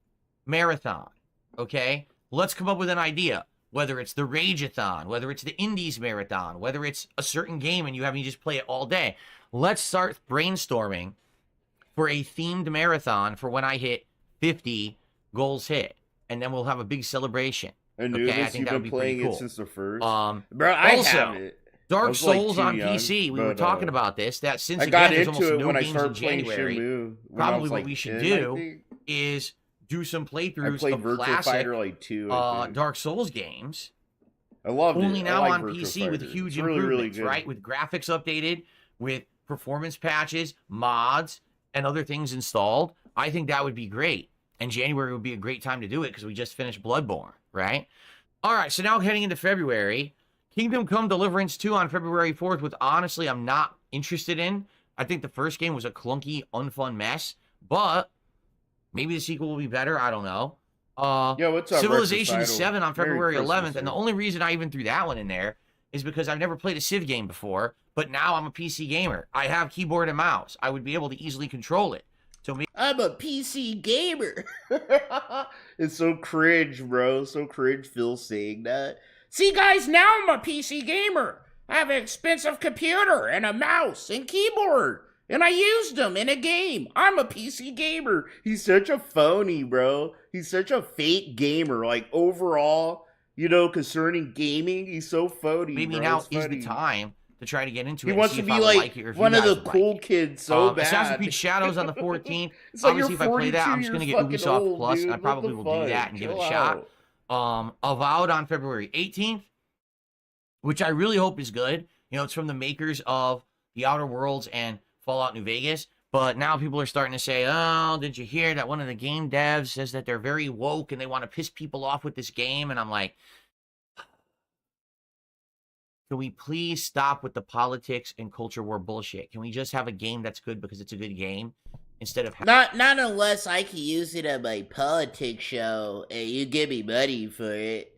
marathon, okay? Let's come up with an idea, whether it's the Rageathon, whether it's the Indies Marathon, whether it's a certain game and you have me just play it all day. Let's start brainstorming for a themed marathon for when I hit 50 goals hit, and then we'll have a big celebration. I knew Okay, I this. think You've that would been be pretty playing cool. it since the first. Bro, I also, have it. I Dark was, like, Souls too on young, PC, we were but, talking about this, that since, I got again, there's almost into it no when I games in started playing January, Shenmue. When I probably was, what like, we should 10, I do think. is do some I playthroughs played of Virtua classic Fighter like 2, I think. Dark Souls games, I loved only it. now I like on Virtua PC with Fighter. huge It's really, improvements, really good. right? With graphics updated, with performance patches, mods, and other things installed. I think that would be great. And January would be a great time to do it because we just finished Bloodborne, right? All right, so now heading into February, Kingdom Come Deliverance 2 on February 4th, which honestly I'm not interested in. I think the first game was a clunky, unfun mess, but maybe the sequel will be better. I don't know. Yo, what's up, Civilization Rexicidal? 7 on Merry February Christmas, 11th, and the man. only reason I even threw that one in there is because I've never played a Civ game before, but now I'm a PC gamer. I have keyboard and mouse. I would be able to easily control it. So maybe I'm a PC gamer. It's so cringe, bro. So cringe Phil saying that. See, guys, now I'm a PC gamer. I have an expensive computer and a mouse and keyboard. And I used them in a game. I'm a PC gamer. He's such a phony, bro. He's such a fake gamer. Like, overall, you know, concerning gaming, he's so phony, maybe bro. now It's is funny. the time to try to get into it. He and wants see to if I be would like it or if one you of the guys would cool like it. kids so bad. Assassin's Creed Shadows on the 14th. It's like Obviously, if you're I play that, I'm 42, just going to you're get fucking Ubisoft old, Plus. dude. I What probably the will do fuck? that and give it a Chill shot. out. Avowed on February 18th, which I really hope is good. You know, it's from the makers of The Outer Worlds and Fallout New Vegas. But now people are starting to say, oh, did you hear that one of the game devs says that they're very woke and they want to piss people off with this game? And I'm like, can we please stop with the politics and culture war bullshit? Can we just have a game that's good because it's a good game instead of Not unless I can use it on my politics show and you give me money for it.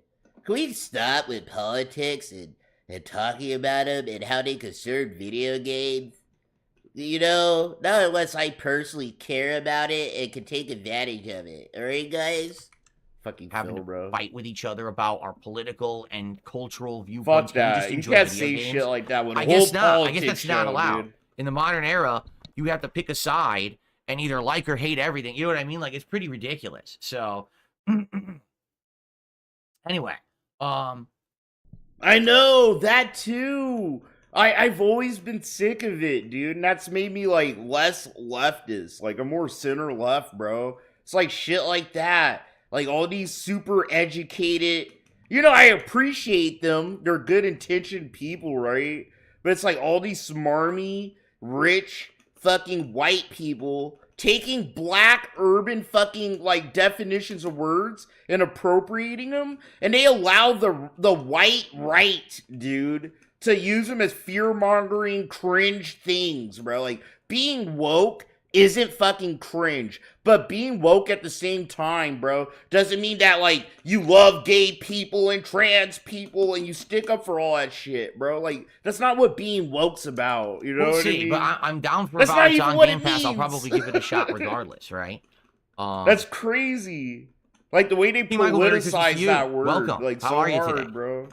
Can we stop with politics and talking about them and how they concern video games? You know, not unless I personally care about it and can take advantage of it. Alright, guys? Fucking having Phil, to bro. fight with each other about our political and cultural viewpoints? Fuck Can we that. just You enjoy can't video say games? shit like that when I a guess whole not. I politics guess that's not show, allowed. dude. In the modern era, you have to pick a side and either like or hate everything. You know what I mean? Like, it's pretty ridiculous. So, anyway, I know, that too. I've always been sick of it, dude, and that's made me, like, less leftist. Like, I'm more center-left, bro. It's like shit like that. Like, all these super educated... You know, I appreciate them. They're good-intentioned people, right? But it's like all these smarmy, rich, fucking white people taking black urban fucking like definitions of words and appropriating them, and they allow the white right, dude, to use them as fear-mongering cringe things, bro. Like, being woke isn't fucking cringe, but being woke at the same time, bro, doesn't mean that, like, you love gay people and trans people and you stick up for all that shit, bro. Like, that's not what being woke's about, you know We'll what see, I mean? but I'm down for That's not vibes even on what Game it Pass. I'll means. probably give it a shot regardless, right? That's crazy. Like, the way they Hey, Michael, Merry Christmas to politicize you. that word, Welcome. like, How so are you hard, today? bro.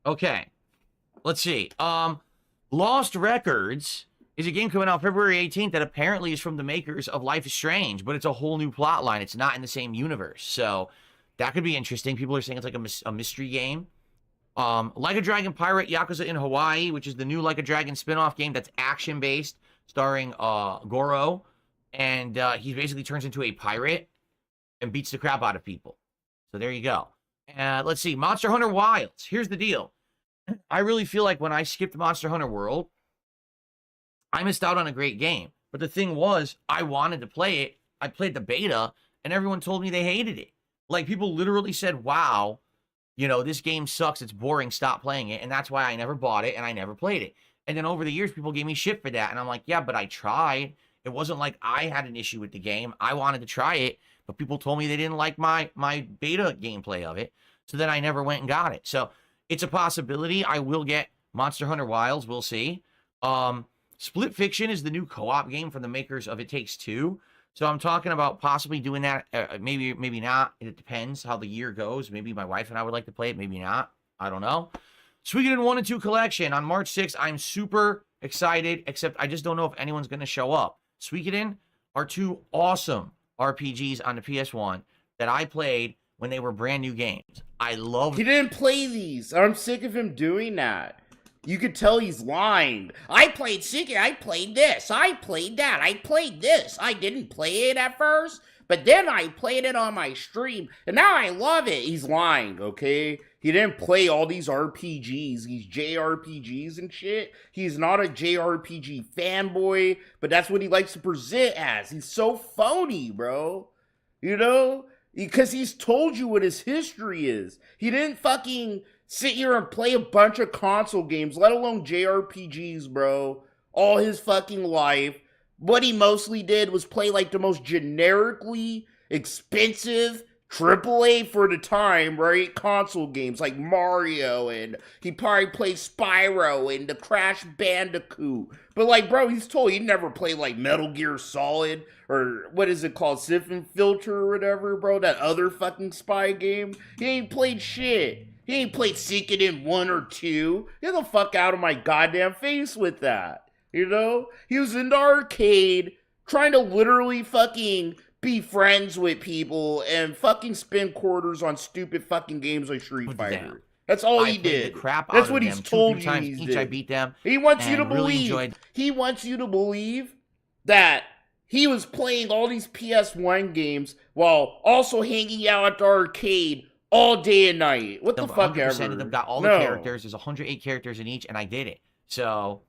Okay. Let's see. Lost Records is a game coming out February 18th that apparently is from the makers of Life is Strange, but it's a whole new plot line. It's not in the same universe. So that could be interesting. People are saying it's like a mystery game. Like a Dragon Pirate Yakuza in Hawaii, which is the new Like a Dragon spin-off game that's action-based, starring Goro. And he basically turns into a pirate and beats the crap out of people. So there you go. Let's see. Monster Hunter Wilds. Here's the deal. I really feel like when I skipped Monster Hunter World, I missed out on a great game. But the thing was, I wanted to play it. I played the beta, and everyone told me they hated it. Like, people literally said, wow, you know, this game sucks. It's boring. Stop playing it. And that's why I never bought it, and I never played it. And then over the years, people gave me shit for that. And I'm like, yeah, but I tried. It wasn't like I had an issue with the game. I wanted to try it, but people told me they didn't like my beta gameplay of it. So then I never went and got it. So it's a possibility I will get Monster Hunter Wilds. We'll see. Split Fiction is the new co-op game from the makers of It Takes Two. So I'm talking about possibly doing that. Maybe not. It depends how the year goes. Maybe my wife and I would like to play it. Maybe not. I don't know. Suikoden 1 and 2 Collection on March 6th. I'm super excited, except I just don't know if anyone's going to show up. Suikoden are two awesome RPGs on the PS1 that I played when they were brand new games. I love. He didn't play these. I'm sick of him doing that. You could tell he's lying. I played Suikoden. I played this. I played that. I played this. I didn't play it at first, but then I played it on my stream, and now I love it. He's lying, okay? He didn't play all these RPGs, these JRPGs and shit. He's not a JRPG fanboy, but that's what he likes to present as. He's so phony, bro. You know? Because he's told you what his history is. He didn't fucking sit here and play a bunch of console games, let alone JRPGs, bro, all his fucking life. What he mostly did was play like the most generically expensive AAA for the time, right? Console games like Mario, and he probably played Spyro and the Crash Bandicoot. But like, bro, he's told he never played like Metal Gear Solid or what is it called, Siphon Filter or whatever, bro. That other fucking spy game. He ain't played shit. He ain't played Suikoden 1 or 2. Get the fuck out of my goddamn face with that. You know? He was in the arcade trying to literally fucking be friends with people and fucking spend quarters on stupid fucking games like Street Fighter. That's all he did. That's what he's told you he did. I beat them. He wants you to really believe. He wants you to believe that he was playing all these PS1 games while also hanging out at the arcade all day and night. What the fuck ever? Of them got all the characters. There's 108 characters in each, and I did it. So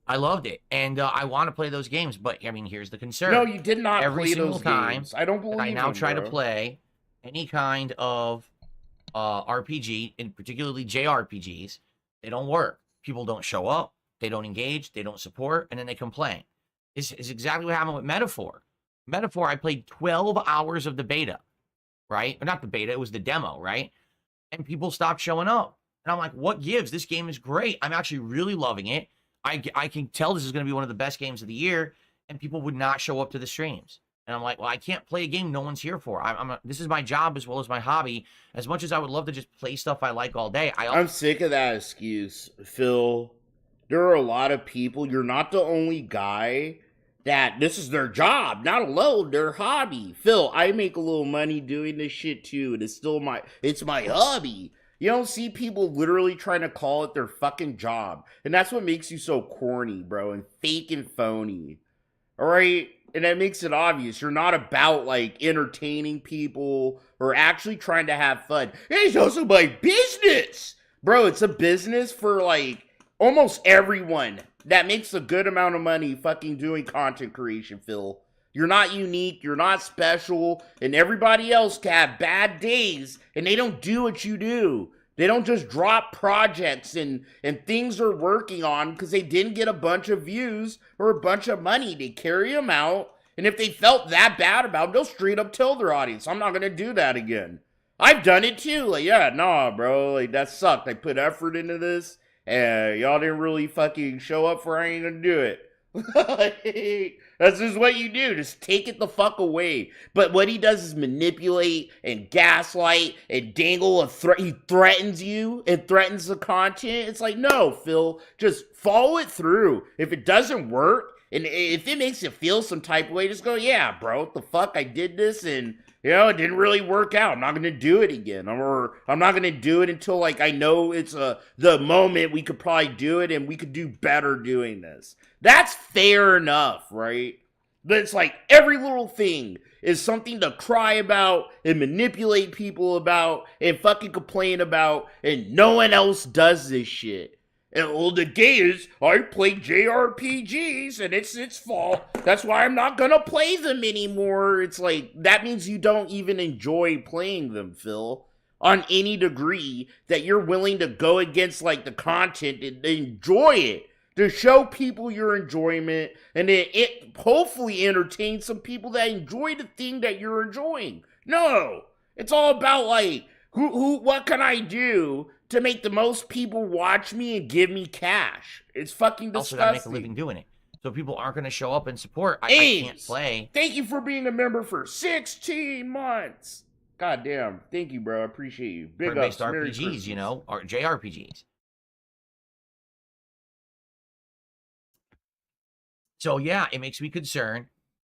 I loved it, and I want to play those games. But I mean, here's the concern. No, you did not Every play single those time games. I don't believe I now him, try bro. to play any kind of RPG, and particularly JRPGs. They don't work. People don't show up. They don't engage. They don't support, and then they complain. This is exactly what happened with Metaphor. Metaphor, I played 12 hours of the beta, right? Or not the beta, it was the demo, right? And people stopped showing up. And I'm like, what gives? This game is great. I'm actually really loving it. I can tell this is going to be one of the best games of the year, and people would not show up to the streams. And I'm like, well, I can't play a game no one's here for. This is my job as well as my hobby. As much as I would love to just play stuff I like all day. I'm sick of that excuse, Phil. There are a lot of people. You're not the only guy that this is their job, not alone their hobby. Phil, I make a little money doing this shit too, and it's my hobby. You don't see people literally trying to call it their fucking job. And that's what makes you so corny, bro, and fake and phony. Alright? And that makes it obvious. You're not about, like, entertaining people or actually trying to have fun. It's also my business! Bro, it's a business for, like, almost everyone that makes a good amount of money fucking doing content creation, Phil. You're not unique, you're not special, and everybody else can have bad days, and they don't do what you do. They don't just drop projects and things they're working on because they didn't get a bunch of views or a bunch of money. They carry them out, and if they felt that bad about it, they'll straight up tell their audience, I'm not going to do that again. I've done it too. Like, yeah, nah, bro, like, that sucked. I put effort into this, and y'all didn't really fucking show up for I ain't going to do it. That's just what you do. Just take it the fuck away. But what he does is manipulate and gaslight and dangle a threat. He threatens you and threatens the content. It's like, no, Phil, just follow it through. If it doesn't work and if it makes you feel some type of way, just go, yeah, bro, what the fuck? I did this and it didn't really work out. I'm not gonna do it again, or I'm not gonna do it until like I know it's the moment we could probably do it and we could do better doing this. That's fair enough, right? But it's like every little thing is something to cry about and manipulate people about and fucking complain about, and no one else does this shit. And well, the gay is, I play JRPGs and it's its fault. That's why I'm not gonna play them anymore. It's like, that means you don't even enjoy playing them, Phil. On any degree that you're willing to go against like the content and enjoy it. To show people your enjoyment and it hopefully entertain some people that enjoy the thing that you're enjoying. No, it's all about like, what can I do to make the most people watch me and give me cash? It's fucking disgusting. Also, gotta make a living doing it. So people aren't going to show up and support. I can't play. Thank you for being a member for 16 months. God damn. Thank you, bro. I appreciate you. Big ups. RPGs, you know, or JRPGs. So yeah, it makes me concerned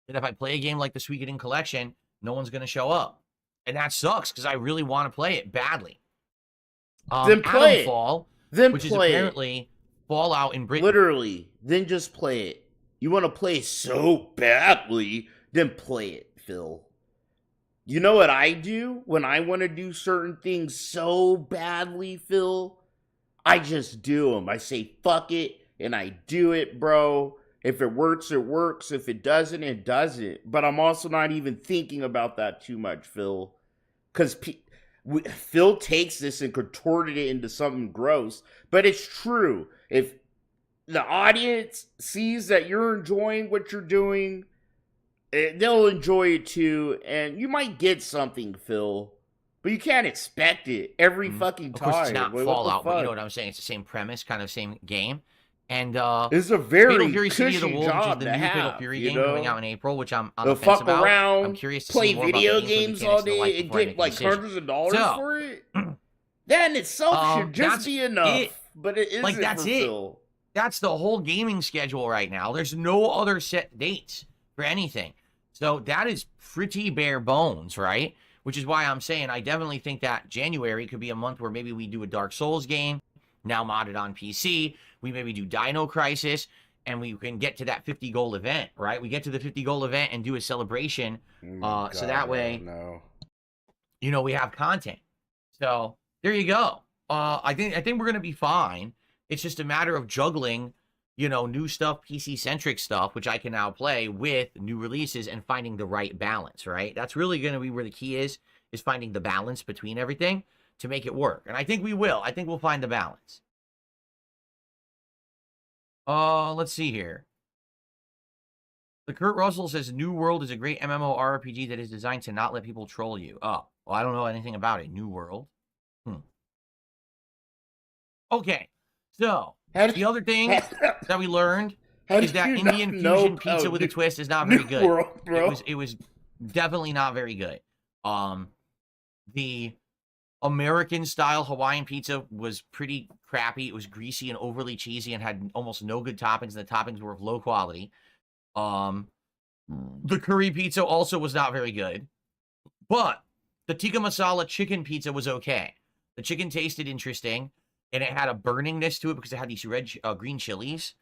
that if I play a game like the Suikoden Collection, no one's going to show up. And that sucks because I really want to play it badly. Then play Atomfall, then which play is apparently Fallout in Britain. Literally, then just play it. You want to play it so badly, then play it, Phil. You know what I do when I want to do certain things so badly, Phil? I just do them. I say, fuck it, and I do it, bro. If it works, it works. If it doesn't, it doesn't. But I'm also not even thinking about that too much, Phil. Because Phil takes this and contorted it into something gross. But it's true. If the audience sees that you're enjoying what you're doing, they'll enjoy it too. And you might get something, Phil. But you can't expect it every fucking time. Of course, it's not Fallout, but you know what I'm saying? It's the same premise, kind of same game. And it's a very Fatal Fury City of the cushy Wolves, which is job the to new Fatal have, Fury you game know? coming out in April, which I'm on They'll the fence fuck about. around, I'm curious to play see more video about the games all mechanics day, and and the like get like hundreds of dollars So, for it. That in itself should just be enough, but it isn't. Like, that's for it. Phil. That's the whole gaming schedule right now. There's no other set dates for anything. So that is pretty bare bones, right? Which is why I'm saying I definitely think that January could be a month where maybe we do a Dark Souls game, now modded on PC. We maybe do Dino Crisis, and we can get to that 50 goal event, right? We get to the 50 goal event and do a celebration. So that way, you know, we have content. So there you go. I think we're gonna be fine. It's just a matter of juggling, you know, new stuff, PC-centric stuff, which I can now play with new releases and finding the right balance, right? That's really going to be where the key is finding the balance between everything to make it work. And I think we will. I think we'll find the balance. Let's see here. The Kurt Russell says, New World is a great MMORPG that is designed to not let people troll you. Oh, well, I don't know anything about it. New World. Okay, so the other thing that we learned is that Indian fusion pizza with a twist is not very good. World, bro. It was definitely not very good. The American style Hawaiian pizza was pretty crappy. It was greasy and overly cheesy and had almost no good toppings, and the toppings were of low quality. The curry pizza also was not very good. But the tikka masala chicken pizza was okay. The chicken tasted interesting, and it had a burningness to it because it had these green chilies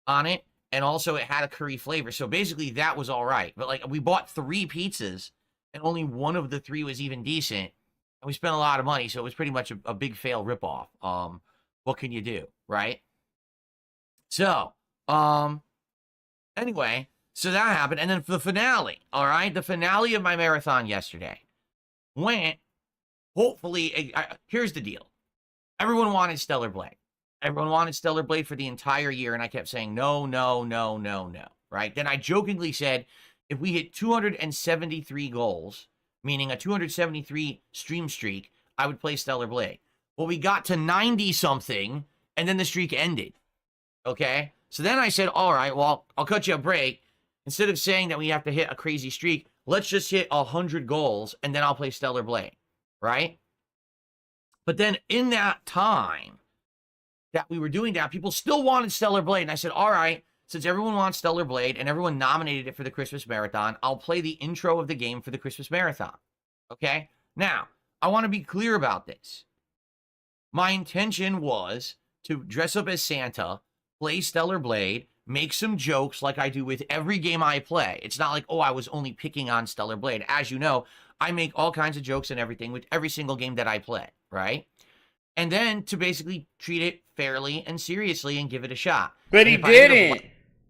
on it, and also it had a curry flavor. So basically, that was all right. But like, we bought 3 pizzas, and only one of the 3 was even decent, and we spent a lot of money, so it was pretty much a big fail ripoff. What can you do, right? So Anyway, so that happened. And then for the finale, all right, the finale of my marathon yesterday went, hopefully, here's the deal. Everyone wanted Stellar Blade. Everyone wanted Stellar Blade for the entire year, and I kept saying, no, no, no, no, no, right? Then I jokingly said, if we hit 273 goals, meaning a 273 stream streak, I would play Stellar Blade. Well, we got to 90-something, and then the streak ended, okay? So then I said, all right, well, I'll cut you a break. Instead of saying that we have to hit a crazy streak, let's just hit 100 goals, and then I'll play Stellar Blade, right? But then in that time that we were doing that, people still wanted Stellar Blade. And I said, all right, since everyone wants Stellar Blade and everyone nominated it for the Christmas Marathon, I'll play the intro of the game for the Christmas Marathon. Okay? Now, I want to be clear about this. My intention was to dress up as Santa, play Stellar Blade, make some jokes like I do with every game I play. It's not like, oh, I was only picking on Stellar Blade. As you know, I make all kinds of jokes and everything with every single game that I play, right? And then to basically treat it fairly and seriously and give it a shot. But he didn't.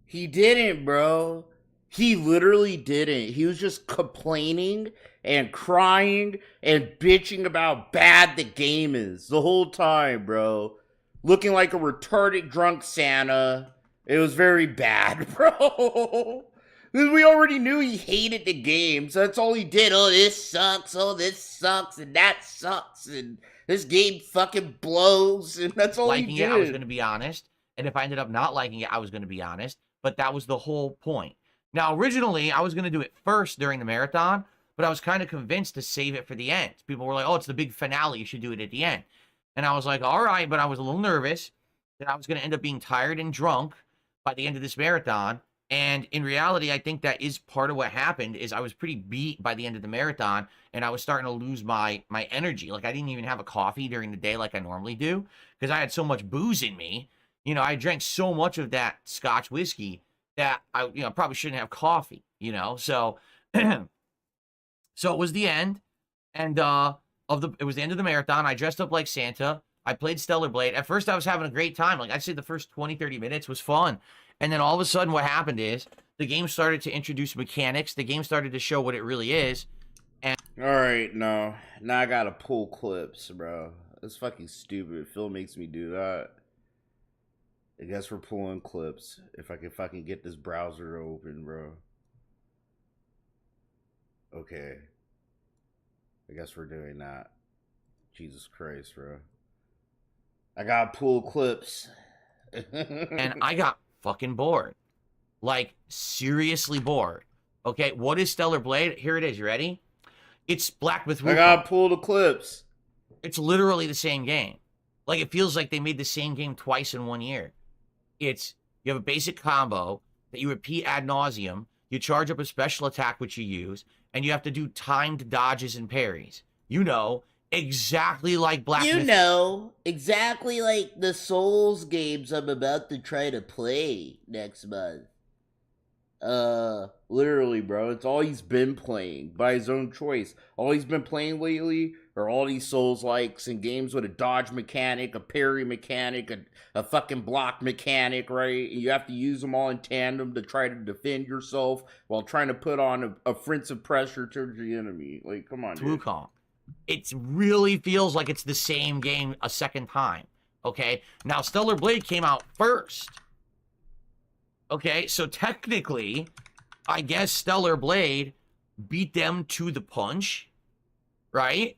He didn't, bro. He literally didn't. He was just complaining and crying and bitching about how bad the game is the whole time, bro. Looking like a retarded drunk Santa. It was very bad, bro. We already knew he hated the game, so that's all he did. Oh, this sucks. Oh, this sucks. And that sucks. And this game fucking blows. And that's all he did. I was going to be honest. And if I ended up not liking it, I was going to be honest. But that was the whole point. Now, originally, I was going to do it first during the marathon, but I was kind of convinced to save it for the end. People were like, oh, it's the big finale. You should do it at the end. And I was like, all right, but I was a little nervous that I was going to end up being tired and drunk by the end of this marathon. And in reality, I think that is part of what happened is I was pretty beat by the end of the marathon and I was starting to lose my energy. Like I didn't even have a coffee during the day like I normally do because I had so much booze in me. You know, I drank so much of that Scotch whiskey that I, probably shouldn't have coffee, So, so it was the end and it was the end of the marathon. I dressed up like Santa. I played Stellar Blade. At first I was having a great time. Like I'd say the first 20, 30 minutes was fun. And then all of a sudden what happened is the game started to introduce mechanics. The game started to show what it really is. And all right, no. Now I gotta pull clips, bro. That's fucking stupid. Phil makes me do that. I guess we're pulling clips. If I can fucking get this browser open, bro. Okay. I guess we're doing that. Jesus Christ, bro. I gotta pull clips. And I got fucking bored. Like, seriously bored. Okay, what is Stellar Blade? Here it is. You ready? It's Black Myth Wukong. I gotta pull the clips. It's literally the same game. Like, it feels like they made the same game twice in 1 year. You have a basic combo that you repeat ad nauseum. You charge up a special attack, which you use, and you have to do timed dodges and parries. Exactly like Black Myth. Exactly like the Souls games I'm about to try to play next month. Literally, bro. It's all he's been playing by his own choice. All he's been playing lately are all these Souls-likes and games with a dodge mechanic, a parry mechanic, a fucking block mechanic, right? And you have to use them all in tandem to try to defend yourself while trying to put on a offensive pressure towards the enemy. Like, come on, dude. Wukong. It really feels like it's the same game a second time. Okay? Now, Stellar Blade came out first. Okay? So, technically, I guess Stellar Blade beat them to the punch. Right?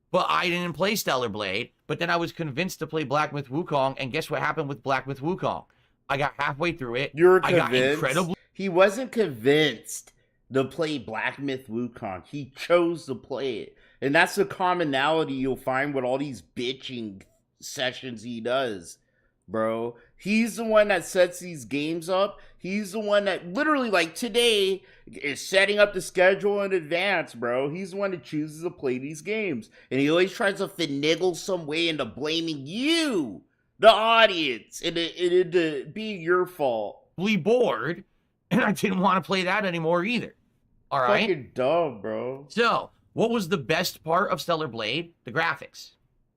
But I didn't play Stellar Blade. But then I was convinced to play Black Myth Wukong. And guess what happened with Black Myth Wukong? I got halfway through it. You were convinced? I got incredibly... He wasn't convinced to play Black Myth Wukong. He chose to play it. And that's the commonality you'll find with all these bitching sessions he does, bro. He's the one that sets these games up. He's the one that literally, like today, is setting up the schedule in advance, bro. He's the one that chooses to play these games. And he always tries to finagle some way into blaming you, the audience, and it being your fault. Bored, and I didn't want to play that anymore either. All right? Fucking dumb, bro. So, what was the best part of Stellar Blade? The graphics.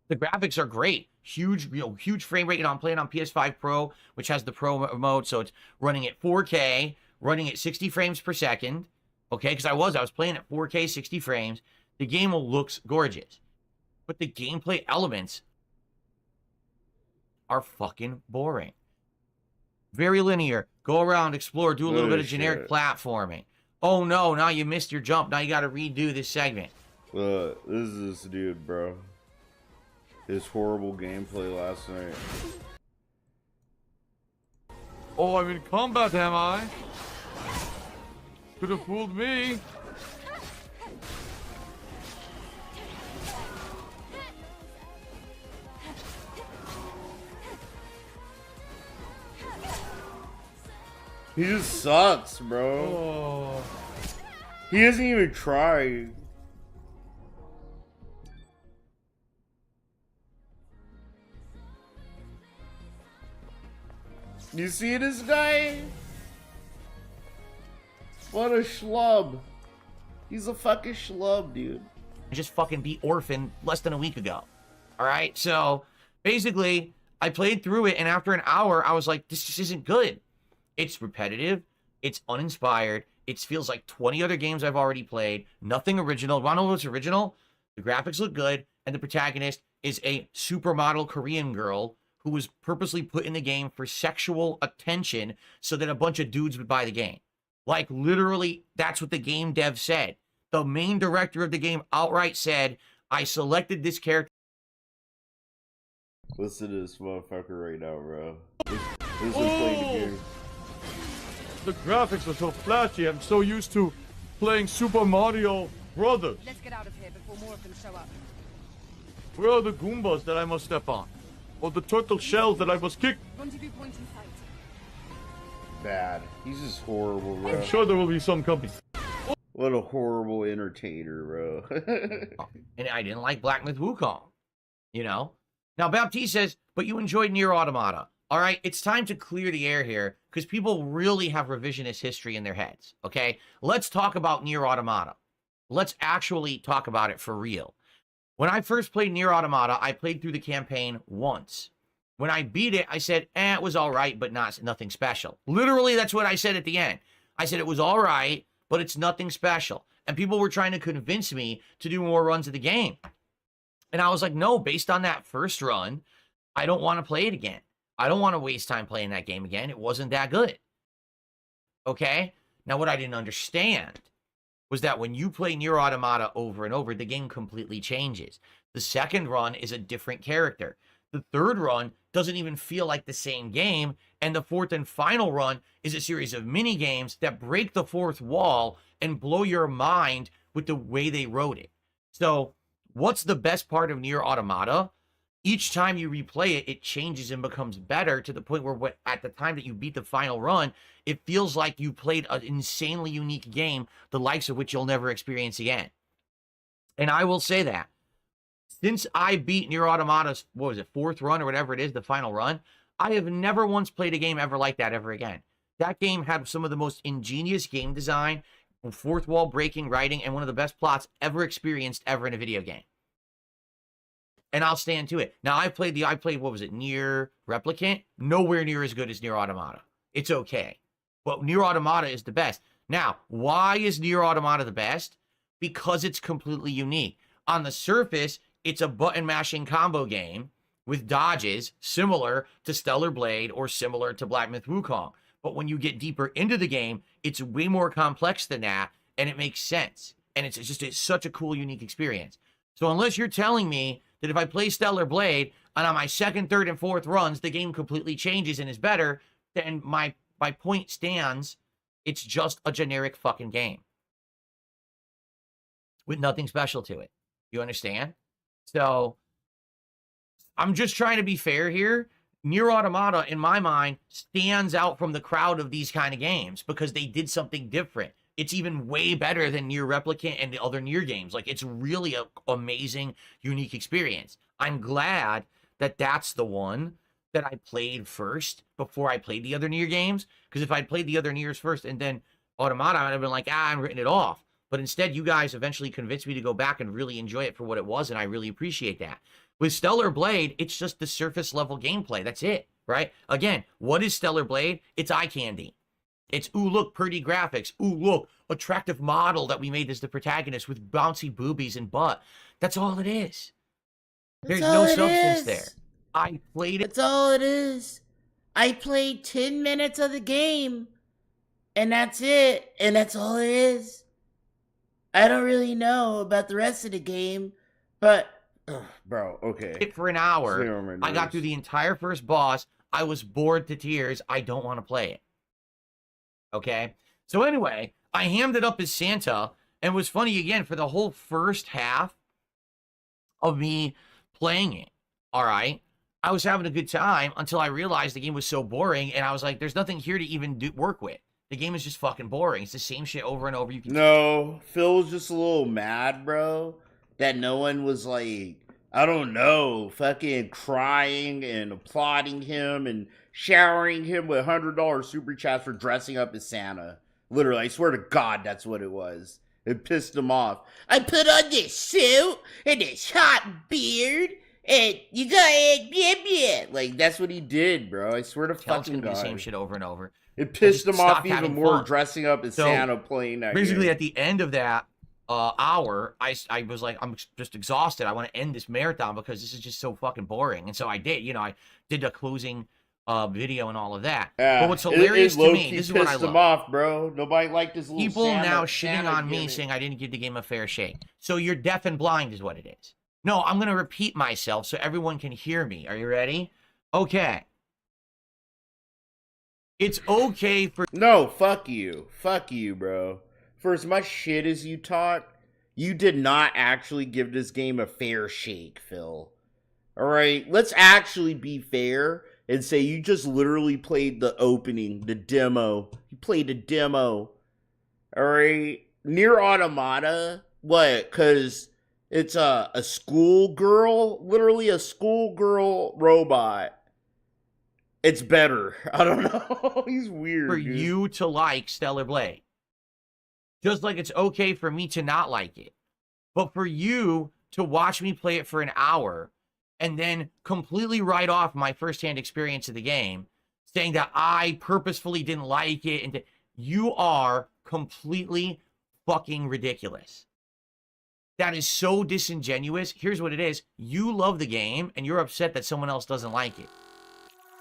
The graphics are great. huge, huge frame rate. I'm playing on PS5 Pro, which has the Pro mode, so it's running at 4K, running at 60 frames per second. Okay, because I was playing at 4K, 60 frames. The game looks gorgeous, but the gameplay elements are fucking boring. Very linear. Go around, explore, do a little bit of generic platforming. Oh no, now you missed your jump. Now you got to redo this segment. This is this dude, bro. His horrible gameplay last night. Oh, I'm in combat, am I? Could have fooled me. He just sucks, bro. Oh. He hasn't even tried. You see this guy? What a schlub. He's a fucking schlub, dude. I just fucking beat Orphan less than a week ago. All right, so basically, I played through it, and after an hour, I was like, this just isn't good. It's repetitive. It's uninspired. It feels like 20 other games I've already played. Nothing original. Want to know what's original? The graphics look good, and the protagonist is a supermodel Korean girl who was purposely put in the game for sexual attention so that a bunch of dudes would buy the game. Like, literally, that's what the game dev said. The main director of the game outright said, I selected this character. Listen to this motherfucker right now, bro. This is playing the game. The graphics are so flashy. I'm so used to playing Super Mario Brothers. Let's get out of here before more of them show up. Where are the Goombas that I must step on? Or the turtle shells that I must kick? Rendezvous point in sight. Bad. He's just horrible, bro. I'm sure there will be some company. What a horrible entertainer, bro. And I didn't like Black Myth Wukong, you know? Now, Baptiste says, but you enjoyed Nier Automata. All right, it's time to clear the air here because people really have revisionist history in their heads, okay? Let's talk about Nier Automata. Let's actually talk about it for real. When I first played Nier Automata, I played through the campaign once. When I beat it, I said, it was all right, but nothing special. Literally, that's what I said at the end. I said it was all right, but it's nothing special. And people were trying to convince me to do more runs of the game. And I was like, no, based on that first run, I don't want to play it again. I don't want to waste time playing that game again. It wasn't that good. Okay? Now, what I didn't understand was that when you play Nier Automata over and over, the game completely changes. The second run is a different character. The third run doesn't even feel like the same game. And the fourth and final run is a series of mini games that break the fourth wall and blow your mind with the way they wrote it. So, what's the best part of Nier Automata? Each time you replay it, it changes and becomes better to the point where at the time that you beat the final run, it feels like you played an insanely unique game, the likes of which you'll never experience again. And I will say that. Since I beat Nier Automata's, what was it, fourth run or whatever it is, the final run, I have never once played a game ever like that ever again. That game had some of the most ingenious game design, fourth wall breaking writing, and one of the best plots ever experienced ever in a video game. And I'll stand to it. Now, I played, what was it, Nier Replicant? Nowhere near as good as Nier Automata. It's okay. But Nier Automata is the best. Now, why is Nier Automata the best? Because it's completely unique. On the surface, it's a button-mashing combo game with dodges similar to Stellar Blade or similar to Black Myth Wukong. But when you get deeper into the game, it's way more complex than that, and it makes sense. And it's such a cool, unique experience. So unless you're telling me that if I play Stellar Blade and on my second, third, and fourth runs, the game completely changes and is better, then my point stands. It's just a generic fucking game with nothing special to it. You understand? So I'm just trying to be fair here. Nier Automata, in my mind, stands out from the crowd of these kind of games because they did something different. It's even way better than Nier Replicant and the other Nier games. Like, it's really an amazing, unique experience. I'm glad that that's the one that I played first before I played the other Nier games. Because if I'd played the other Niers first and then Automata, I'd have been like, I'm written it off. But instead, you guys eventually convinced me to go back and really enjoy it for what it was, and I really appreciate that. With Stellar Blade, it's just the surface level gameplay. That's it, right? Again, what is Stellar Blade? It's eye candy. It's, ooh, look, pretty graphics. Ooh, look, attractive model that we made as the protagonist with bouncy boobies and butt. That's all it is. There's no substance there. I played it. That's all it is. I played 10 minutes of the game, and that's it. And that's all it is. I don't really know about the rest of the game, but... Ugh, bro, okay. For an hour. I got through the entire first boss. I was bored to tears. I don't want to play it. Okay? So anyway, I hammed it up as Santa, and it was funny again for the whole first half of me playing it. All right? I was having a good time until I realized the game was so boring, and I was like, there's nothing here to even work with. The game is just fucking boring. It's the same shit over and over. No, Phil was just a little mad, bro, that no one was like, I don't know, fucking crying and applauding him and showering him with $100 super chats for dressing up as Santa. Literally, I swear to God, that's what it was. It pissed him off. I put on this suit and this hot beard, and you got it, yeah. Like, that's what he did, bro. I swear to fucking God. The same shit over and over. It pissed him off even more dressing up as Santa playing that basically game. At the end of that hour, I was like, I'm just exhausted. I want to end this marathon because this is just so fucking boring. And so I did. You know, I did a closing video and all of that. But what's hilarious to me, this is what I love. Pissed him off, bro. Nobody liked this little people Santa, now shitting on me saying I didn't give the game a fair shake. So you're deaf and blind is what it is. No, I'm going to repeat myself so everyone can hear me. Are you ready? Okay. It's okay for... No, fuck you. Fuck you, bro. For as much shit as you talk, you did not actually give this game a fair shake, Phil. Alright? Let's actually be fair and say you just literally played the opening, the demo. You played the demo. Alright? Near Automata, what? Because it's a schoolgirl? Literally a schoolgirl robot. It's better. I don't know. He's weird. For you to like Stellar Blade. Just like it's okay for me to not like it. But for you to watch me play it for an hour and then completely write off my firsthand experience of the game, saying that I purposefully didn't like it, and you are completely fucking ridiculous. That is so disingenuous. Here's what it is. You love the game and you're upset that someone else doesn't like it.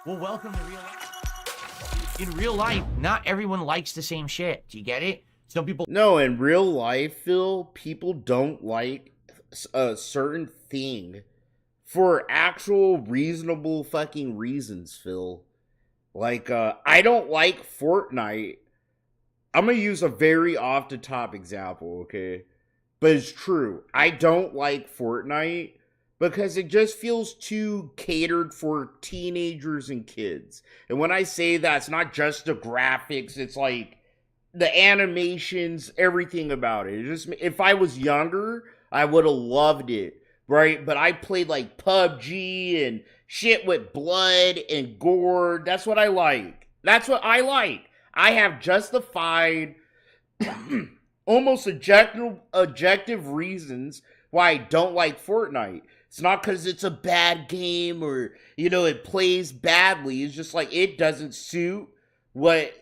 Well, welcome to real life. In real life, not everyone likes the same shit. Do you get it? Some people... No, in real life, Phil, people don't like a certain thing for actual reasonable fucking reasons, Phil. Like, I don't like Fortnite. I'm gonna use a very off-the-top example, okay? But it's true. I don't like Fortnite because it just feels too catered for teenagers and kids. And when I say that, it's not just the graphics, it's like the animations, everything about it. It just, if I was younger, I would have loved it, right? But I played like PUBG and shit with blood and gore. That's what I like. That's what I like. I have justified almost objective reasons why I don't like Fortnite. It's not because it's a bad game or, you know, it plays badly. It's just like it doesn't suit what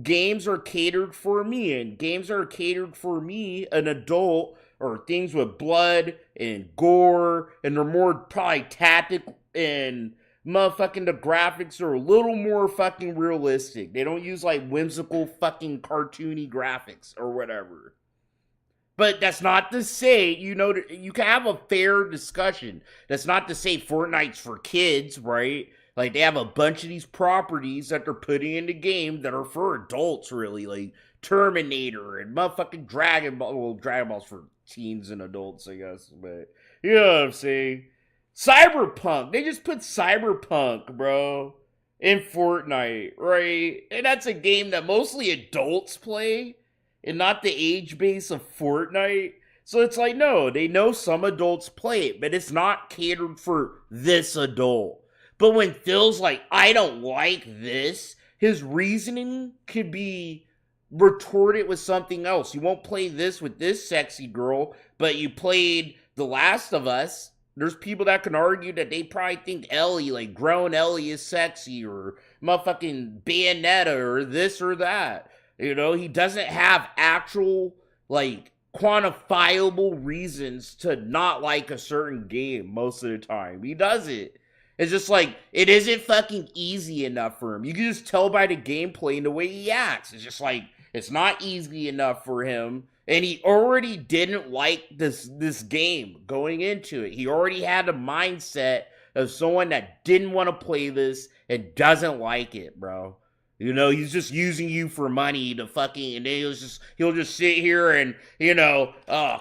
games are catered for me. And games are catered for me, an adult, or things with blood and gore. And they're more probably tactical and motherfucking the graphics are a little more fucking realistic. They don't use like whimsical fucking cartoony graphics or whatever. But that's not to say, you know, you can have a fair discussion. That's not to say Fortnite's for kids, right? Like, they have a bunch of these properties that they're putting in the game that are for adults, really. Like, Terminator and motherfucking Dragon Ball. Well, Dragon Ball's for teens and adults, I guess. But, you know what I'm saying? Cyberpunk. They just put Cyberpunk, bro, in Fortnite, right? And that's a game that mostly adults play. And not the age base of Fortnite. So it's like, no, they know some adults play it, but it's not catered for this adult. But when Phil's like, I don't like this, his reasoning could be retorted with something else. You won't play this with this sexy girl, but you played The Last of Us. There's people that can argue that they probably think Ellie, like grown Ellie, is sexy, or motherfucking Bayonetta, or this or that. You know, he doesn't have actual, like, quantifiable reasons to not like a certain game most of the time. He does it. It's just like, it isn't fucking easy enough for him. You can just tell by the gameplay and the way he acts. It's just like, it's not easy enough for him. And he already didn't like this game going into it. He already had a mindset of someone that didn't want to play this and doesn't like it, bro. You know, he's just using you for money to fucking, and then he'll just sit here and, you know,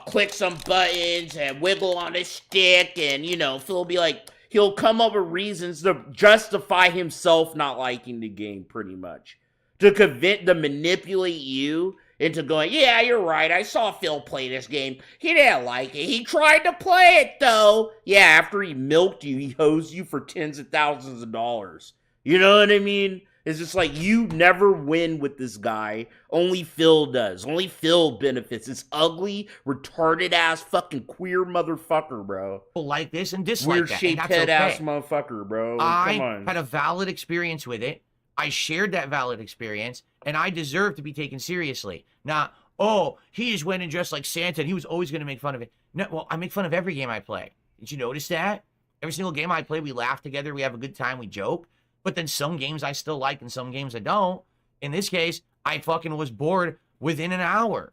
click some buttons and wiggle on his stick, and, you know, Phil will be like, he'll come up with reasons to justify himself not liking the game, pretty much. To manipulate you into going, yeah, you're right, I saw Phil play this game. He didn't like it. He tried to play it, though. Yeah, after he milked you, he hosed you for tens of thousands of dollars. You know what I mean? It's just like, you never win with this guy. Only Phil does. Only Phil benefits. This ugly, retarded-ass fucking queer motherfucker, bro. Like this and dislike Weird that. shaped head-ass motherfucker, bro. Like, come I on. had a valid experience with it. I shared that valid experience, and I deserve to be taken seriously. Not, oh, he just went and dressed like Santa, and he was always going to make fun of it. No, well, I make fun of every game I play. Did you notice that? Every single game I play, we laugh together, we have a good time, we joke. But then some games I still like, and some games I don't. In this case, I fucking was bored within an hour.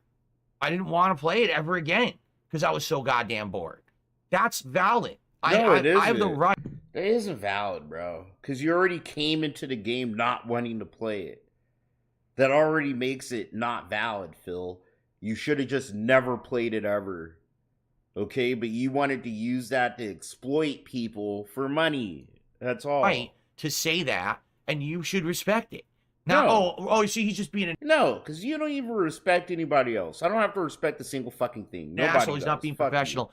I didn't want to play it ever again because I was so goddamn bored. That's valid. No, it isn't. I have the right. That isn't valid, bro. Because you already came into the game not wanting to play it. That already makes it not valid, Phil. You should have just never played it ever. Okay? But you wanted to use that to exploit people for money. That's all. Right to say that, and you should respect it. Now, No. oh, see, he's just being an No, because you don't even respect anybody else. I don't have to respect a single fucking thing. Nobody asshole. He's does. not being Fuck you. professional.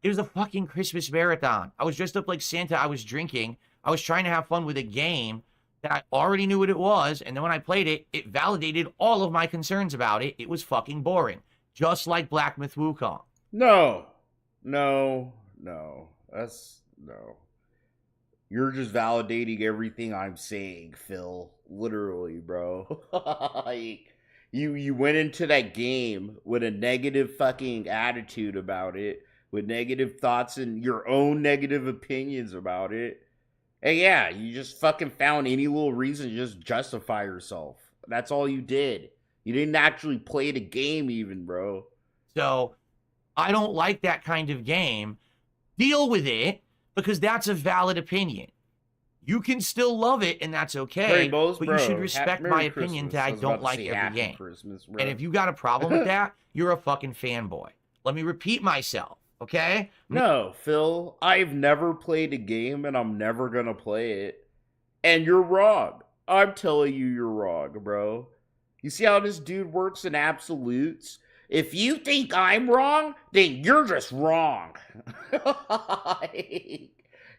It was a fucking Christmas marathon. I was dressed up like Santa. I was drinking. I was trying to have fun with a game that I already knew what it was. And then when I played it, it validated all of my concerns about it. It was fucking boring. Just like Black Myth Wukong. No. That's no. You're just validating everything I'm saying, Phil. Literally, bro. Like, you went into that game with a negative fucking attitude about it, with negative thoughts and your own negative opinions about it. And yeah, you just fucking found any little reason to just justify yourself. That's all you did. You didn't actually play the game even, bro. So I don't like that kind of game. Deal with it, because that's a valid opinion. You can still love it, and that's okay. Bros, but bro. you should respect Merry my opinion Christmas. that I was don't about to like say every Happy game. Christmas, bro. And if you got a problem with that, you're a fucking fanboy. Let me repeat myself, okay? No, Phil, I've never played a game, and I'm never gonna play it. And you're wrong. I'm telling you, you're wrong, bro. You see how this dude works in absolutes? If you think I'm wrong, then you're just wrong.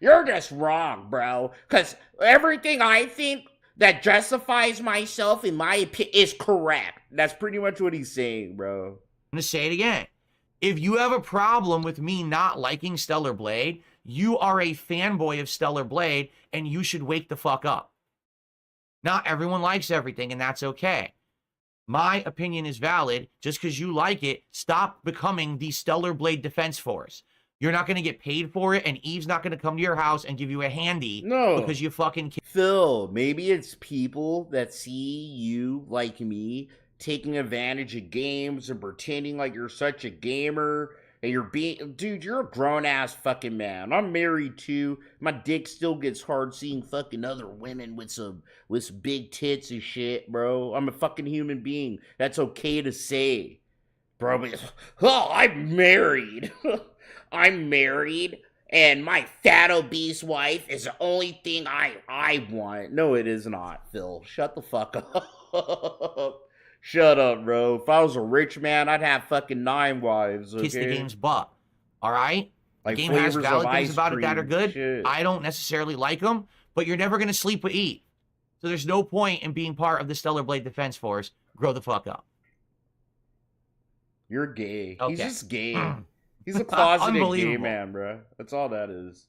You're just wrong, bro. Because everything I think that justifies myself, in my opinion, is correct. That's pretty much what he's saying, bro. I'm going to say it again. If you have a problem with me not liking Stellar Blade, you are a fanboy of Stellar Blade, and you should wake the fuck up. Not everyone likes everything, and that's okay. My opinion is valid. Just because you like it, stop becoming the Stellar Blade Defense Force. You're not going to get paid for it, and Eve's not going to come to your house and give you a handy because you fucking... Phil, maybe it's people that see you, like me, taking advantage of games and pretending like you're such a gamer, and you're being... Dude, you're a grown-ass fucking man. I'm married, too. My dick still gets hard seeing fucking other women with some big tits and shit, bro. I'm a fucking human being. That's okay to say. Bro, but... Oh, I'm married. I'm married, and my fat obese wife is the only thing I want. No, it is not, Phil. Shut the fuck up. Shut up, bro. If I was a rich man, I'd have fucking 9 wives, okay? Kiss the game's butt, all right? Like the game has flavors of valid ice things about it that are cream, good. shit. I don't necessarily like them, but you're never going to sleep with Eve. So there's no point in being part of the Stellar Blade Defense Force. Grow the fuck up. You're gay. Okay. He's just gay. He's a closeted gay Unbelievable. man, bro. That's all that is.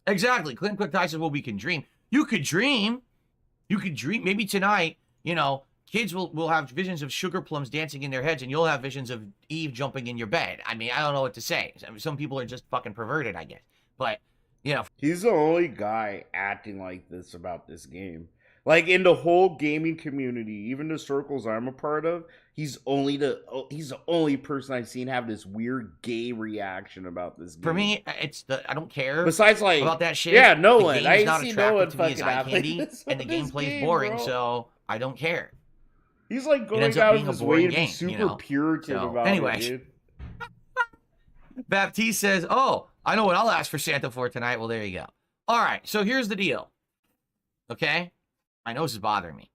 Exactly. Clint Cook Ty says, well, we can dream. You could dream. You could dream. Maybe tonight, you know, kids will have visions of sugar plums dancing in their heads, and you'll have visions of Eve jumping in your bed. I mean, I don't know what to say. I mean, some people are just fucking perverted, I guess. But, you know. He's the only guy acting like this about this game. Like, in the whole gaming community, even the circles I'm a part of, he's the only person I've seen have this weird gay reaction about this game. For me, I don't care. Besides, like, about that shit. Yeah, no the one. Game I is ain't not seen no one attractive to me as fucking eye act like candy, this and the on this gameplay's game, boring, bro. so I don't care. He's like going ends up out of being a his way boring to be game, super you know? Puritan So, about anyway. it, dude. Baptiste says, oh, I know what I'll ask for Santa for tonight. Well, there you go. All right, so here's the deal. Okay? I know this is bothering me.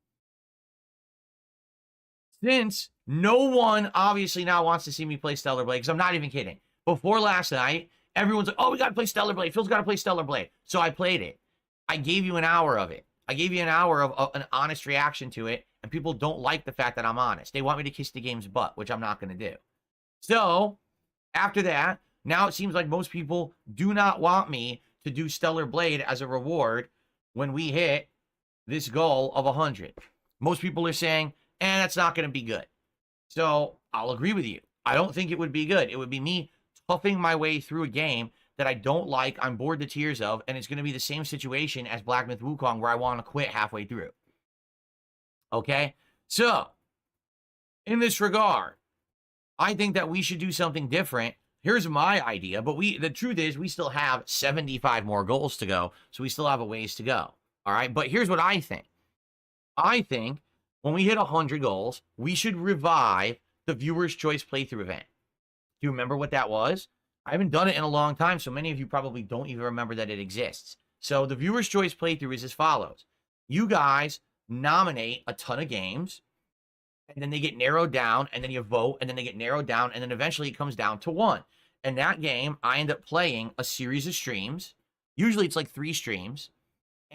Since no one obviously now wants to see me play Stellar Blade, because I'm not even kidding. Before last night, everyone's like, oh, we got to play Stellar Blade. Phil's got to play Stellar Blade. So I played it. I gave you an hour of it. I gave you an hour of an honest reaction to it, and people don't like the fact that I'm honest. They want me to kiss the game's butt, which I'm not going to do. So, after that, now it seems like most people do not want me to do Stellar Blade as a reward when we hit this goal of 100. Most people are saying, that's not going to be good. So, I'll agree with you. I don't think it would be good. It would be me toughing my way through a game that I don't like, I'm bored to tears of, and it's going to be the same situation as Black Myth Wukong where I want to quit halfway through. Okay? So, in this regard, I think that we should do something different. Here's my idea, but the truth is we still have 75 more goals to go, so we still have a ways to go. All right? But here's what I think. I think when we hit 100 goals, we should revive the Viewer's Choice Playthrough event. Do you remember what that was? I haven't done it in a long time, so many of you probably don't even remember that it exists. So the Viewer's Choice Playthrough is as follows. You guys nominate a ton of games, and then they get narrowed down, and then you vote, and then they get narrowed down, and then eventually it comes down to one. And that game, I end up playing a series of streams. Usually it's like 3 streams.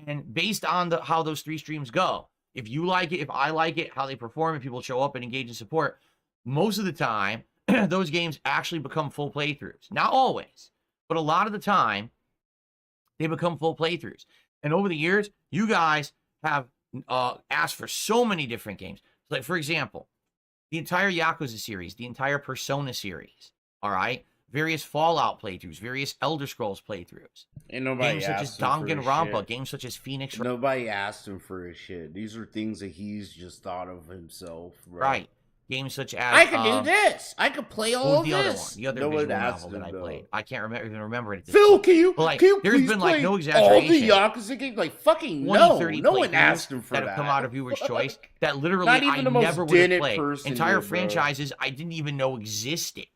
And based on how those 3 streams go, if you like it, if I like it, how they perform, if people show up and engage in support, most of the time, those games actually become full playthroughs. Not always, but a lot of the time, they become full playthroughs. And over the years, you guys have asked for so many different games. Like, for example, the entire Yakuza series, the entire Persona series, all right? Various Fallout playthroughs, various Elder Scrolls playthroughs. And nobody games such as asked him for his Danganronpa, shit. games such as Phoenix. Nobody asked him for his shit. These are things that he's just thought of himself. Bro. Right. Games such as... I can do this. I could play all of the other this. one? The other No one visual asked novel that him, I played. though. I can't even remember it at this Phil, point. can you, But, like, can you there's please been, like, play no all exaggeration. the Yakuza games? Like, fucking 20, no. 30 No one playthroughs asked him for that that. have come out of Viewer's Choice that literally Not even I the most never would have dented played. person Entire did, bro. franchises I didn't even know existed.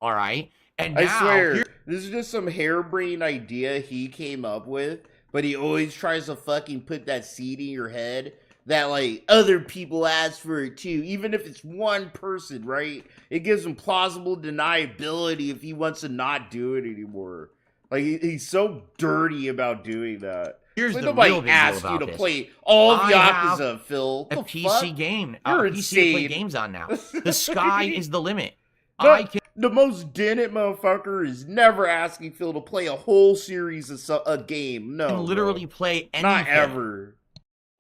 All right? And I now, swear, here- this is just some harebrained idea he came up with, but he always tries to fucking put that seed in your head that, like, other people ask for it too, even if it's one person, right? It gives him plausible deniability if he wants to not do it anymore. Like, he's so dirty about doing that. here's Like, the nobody real big deal asked you about to this. play all of I have Yakuza, Phil. a The PC fuck? game. You're PC to play insane. games on now. The sky is the limit. No, I can the most dented motherfucker is never asking Phil to play a whole series of a game. No, literally bro. play anything. Not ever.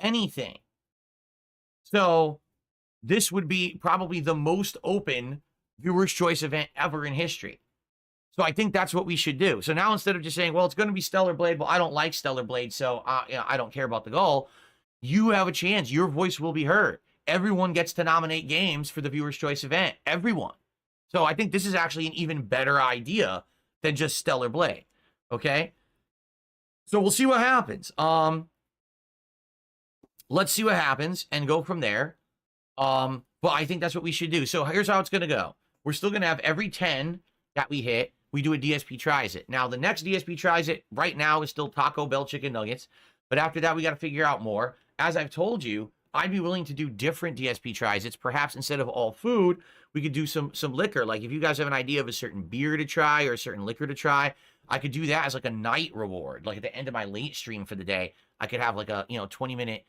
Anything. So this would be probably the most open Viewer's Choice event ever in history. So I think that's what we should do. So now instead of just saying, well, it's going to be Stellar Blade, well, I don't like Stellar Blade, so I don't care about the goal, you have a chance. Your voice will be heard. Everyone gets to nominate games for the Viewer's Choice event. Everyone. So I think this is actually an even better idea than just Stellar Blade. Okay? So we'll see what happens. Let's see what happens and go from there. But I think that's what we should do. So here's how it's going to go. We're still going to have every 10 that we hit, we do a DSP Tries It. Now, the next DSP Tries It right now is still Taco Bell chicken nuggets. But after that, we got to figure out more. As I've told you, I'd be willing to do different DSP Tries It's. Perhaps instead of all food, we could do some liquor. Like if you guys have an idea of a certain beer to try or a certain liquor to try, I could do that as like a night reward. Like at the end of my late stream for the day, I could have like a 20-minute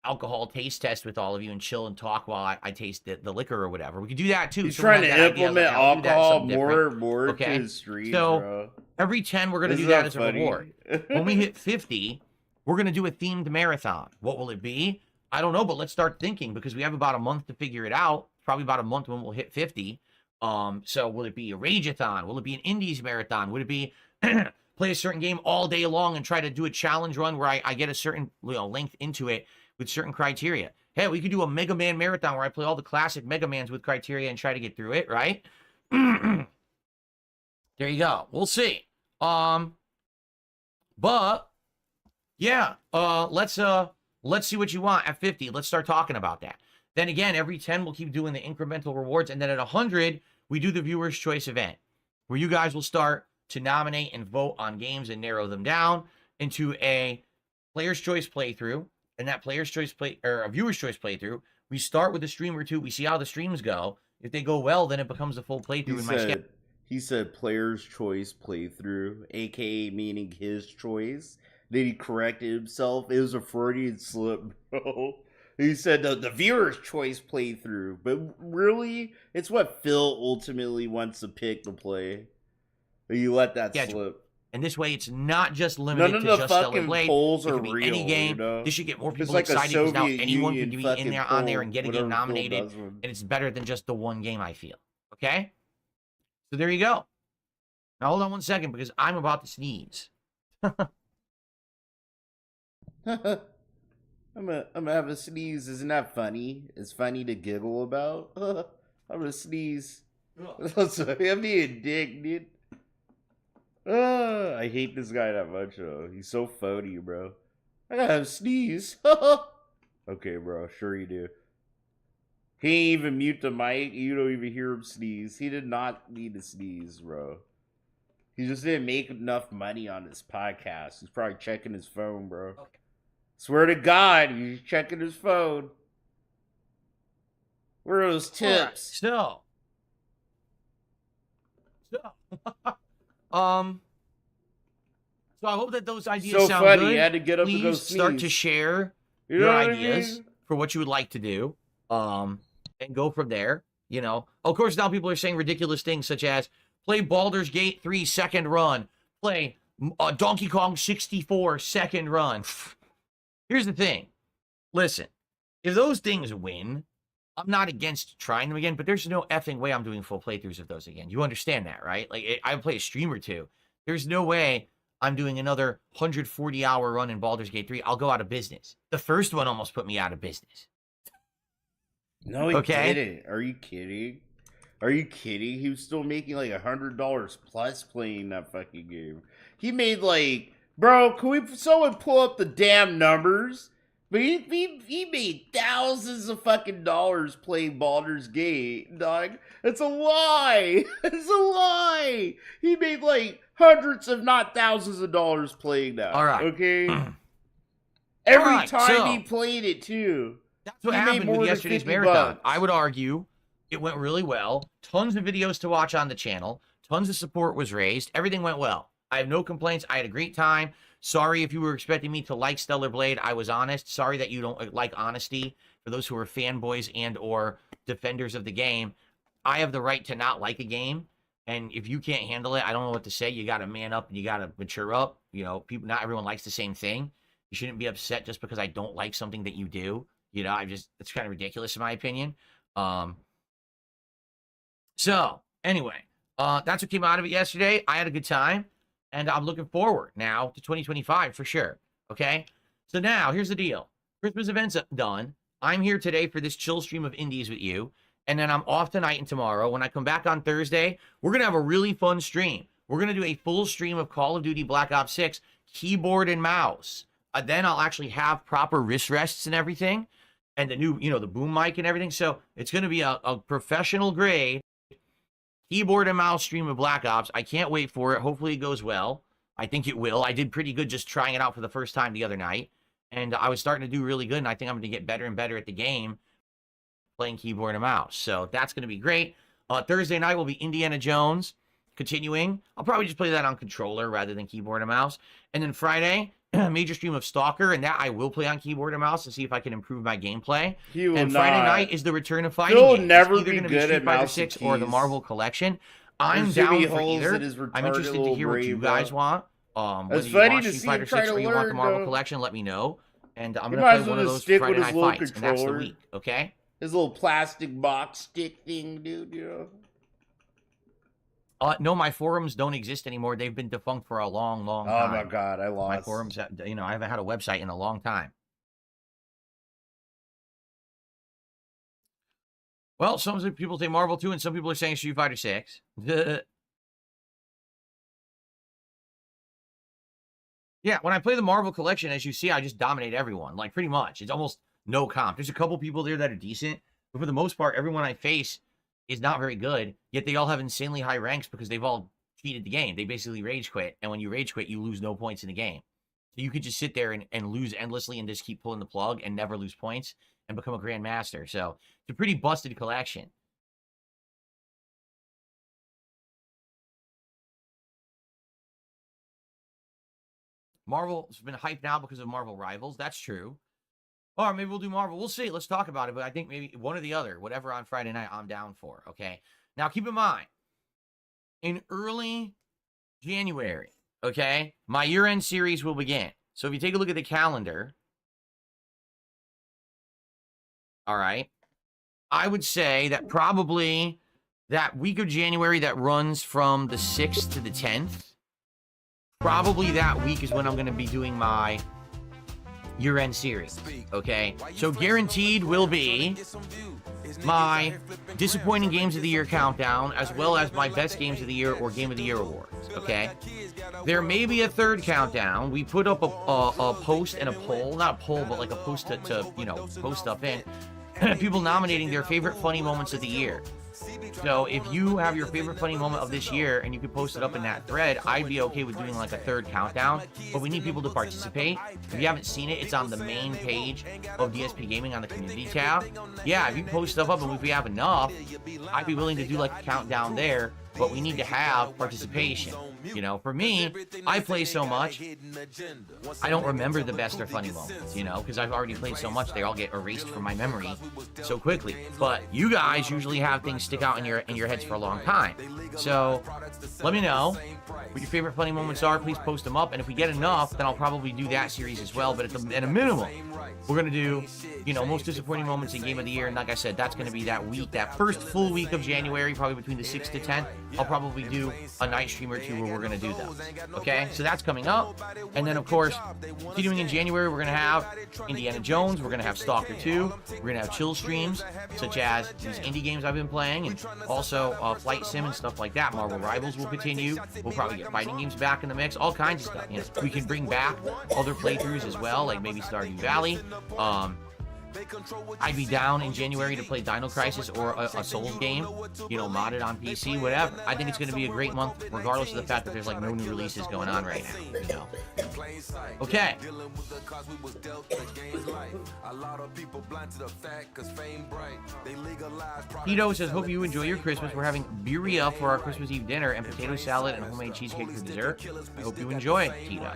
alcohol taste test with all of you and chill and talk while I taste the liquor or whatever. We could do that too. He's Someone trying had to that idea. I was implement like, I'll do that, alcohol something more different. and more to Okay? his streams, So bro. every 10, we're going to do Isn't that that as a funny? reward. When we hit 50, we're going to do a themed marathon. What will it be? I don't know, but let's start thinking because we have about a month to figure it out. Probably about a month when we'll hit 50. So will it be a Rageathon? Will it be an Indies marathon? Would it be play a certain game all day long and try to do a challenge run where I get a certain length into it with certain criteria? Hey, we could do a Mega Man marathon where I play all the classic Mega Mans with criteria and try to get through it, right? There you go. We'll see. But yeah, let's see what you want at 50. Let's start talking about that. Then again, every 10 we'll keep doing the incremental rewards, and then at 100 we do the viewers choice event where you guys will start to nominate and vote on games and narrow them down into a player's choice playthrough. And that player's choice or a viewer's choice playthrough, we start with a stream or two. We see how the streams go. If they go well, then it becomes a full playthrough in my schedule. He said player's choice playthrough, aka meaning his choice. Then he corrected himself. It was a Freudian slip, bro. He said the viewer's choice playthrough. But really, it's what Phil ultimately wants to pick to play. You let that slip. And this way, it's not just limited to just Stellar Blade. Polls it are could be real, any game. You know? This should get more people like excited because now Soviet anyone Union can be in there, on there, and get a game nominated. And it's better than just the one game, I feel. Okay? So there you go. Now hold on one second because I'm about to sneeze. I'm gonna have a sneeze. Isn't that funny? It's funny to giggle about. I'm gonna sneeze. I'm being a dick, dude. I hate this guy that much, though. He's so phony, bro. I gotta have a sneeze. Okay, bro. Sure you do. He ain't even mute the mic. You don't even hear him sneeze. He did not need to sneeze, bro. He just didn't make enough money on his podcast. He's probably checking his phone, bro. Okay. Swear to God, he's checking his phone. Where are those tips? Right, so I hope that those ideas sound funny. good. You had to get up Please to go sneeze. start to share your ideas for what you would like to do. And go from there. You know, of course, now people are saying ridiculous things such as play Baldur's Gate 3 second run, play Donkey Kong 64 second run. Here's the thing. Listen, if those things win, I'm not against trying them again, but there's no effing way I'm doing full playthroughs of those again. You understand that, right? Like, I play a stream or two. There's no way I'm doing another 140-hour run in Baldur's Gate 3. I'll go out of business. The first one almost put me out of business. No, he didn't. Are you kidding? Are you kidding? He was still making like $100 plus playing that fucking game. He made like, bro, can someone pull up the damn numbers? But he made thousands of fucking dollars playing Baldur's Gate, dog. It's a lie. It's a lie. He made like hundreds, if not thousands of dollars playing that. All right. Okay? Every time so he played it, too. That's what happened with yesterday's marathon. I would argue it went really well. Tons of videos to watch on the channel. Tons of support was raised. Everything went well. I have no complaints. I had a great time. Sorry if you were expecting me to like Stellar Blade. I was honest. Sorry that you don't like honesty. For those who are fanboys and or defenders of the game, I have the right to not like a game. And if you can't handle it, I don't know what to say. You got to man up and you got to mature up. You know, people, not everyone likes the same thing. You shouldn't be upset just because I don't like something that you do. You know, it's kind of ridiculous in my opinion. So anyway, that's what came out of it yesterday. I had a good time and I'm looking forward now to 2025 for sure. Okay. So now here's the deal. Christmas event's done. I'm here today for this chill stream of indies with you. And then I'm off tonight and tomorrow. When I come back on Thursday, we're going to have a really fun stream. We're going to do a full stream of Call of Duty Black Ops 6 keyboard and mouse. Then I'll actually have proper wrist rests and everything. And the new, you know, the boom mic and everything. So it's going to be a professional grade keyboard and mouse stream of Black Ops. I can't wait for it. Hopefully it goes well. I think it will. I did pretty good just trying it out for the first time the other night. And I was starting to do really good. And I think I'm going to get better and better at the game playing keyboard and mouse. So that's going to be great. Thursday night will be Indiana Jones continuing. I'll probably just play that on controller rather than keyboard and mouse. And then Friday, major stream of Stalker, and that I will play on keyboard and mouse to see if I can improve my gameplay. He will And Friday not. night is the return of fighting He'll games. never It's either be gonna good Street at Fighter mouse 6 and or the keys. Marvel Collection. I'm There's too many down for holes either. in his I'm retarded interested to little hear what you brain, guys bro. want. Whether It's you funny want to Street see Fighter him try 6 to or you want the learn, Marvel though. Collection, let me know. And I'm He going to might play as one well of just those stick Friday with night his little fights, and that's the controller. week, okay? His little plastic box stick thing, dude, you know? No, my forums don't exist anymore. They've been defunct for a long, long time. Oh my god, I lost. My forums, you know, I haven't had a website in a long time. Well, some people say Marvel 2, and some people are saying Street Fighter 6. Yeah, when I play the Marvel Collection, as you see, I just dominate everyone. Like, pretty much. It's almost no comp. There's a couple people there that are decent, but for the most part, everyone I face is not very good, yet they all have insanely high ranks because they've all cheated the game. They basically rage quit, and when you rage quit, you lose no points in the game. So you could just sit there and lose endlessly and just keep pulling the plug and never lose points and become a grandmaster. So it's a pretty busted collection. Marvel's been hyped now because of Marvel Rivals. That's true. Or maybe we'll do Marvel. We'll see. Let's talk about it. But I think maybe one or the other, whatever on Friday night, I'm down for. Okay. Now keep in mind, in early January, okay, my year-end series will begin. So if you take a look at the calendar, all right, I would say that probably that week of January that runs from the 6th to the 10th, probably that week is when I'm going to be doing my year-end series, okay? So guaranteed will be my disappointing games of the year countdown, as well as my best games of the year or game of the year awards, okay? There may be a third countdown. We put up a post and a poll, not a poll, but like a post to you know, post stuff in, people nominating their favorite funny moments of the year. So if you have your favorite funny moment of this year and you could post it up in that thread, I'd be okay with doing like a third countdown, but we need people to participate. If you haven't seen it, it's on the main page of DSP Gaming on the community tab. Yeah, if you post stuff up and if we have enough, I'd be willing to do like a countdown there, but we need to have participation. You know, for me, I play so much, I don't remember the best or funny moments, you know, because I've already played so much, they all get erased from my memory so quickly. But you guys usually have things stick out in your heads for a long time. So let me know what your favorite funny moments are. Please post them up, and if we get enough, then I'll probably do that series as well. But at a minimum, we're gonna do, you know, most disappointing moments in game of the year, and like I said, that's gonna be that week, that first full week of January, probably between the 6th to 10th. I'll probably do a night stream or two where we're gonna do those. Okay, so that's coming up, and then of course, continuing in January, we're gonna have Indiana Jones, we're gonna have Stalker 2, we're gonna have chill streams such as these indie games I've been playing, and also Flight Sim and stuff like that. Marvel Rivals will continue. We'll probably get fighting games back in the mix, all kinds of stuff. You know, we can bring back other playthroughs as well, like maybe Stardew Valley. I'd be down in January to play Dino Crisis or a Souls game, you know, modded on PC, whatever. I think it's going to be a great month, regardless of the fact that there's like no new releases going on right now, you know. Okay. Tito says, hope you enjoy your Christmas. We're having birria for our Christmas Eve dinner and potato salad and homemade cheesecake for dessert. I hope you enjoy it, Tito.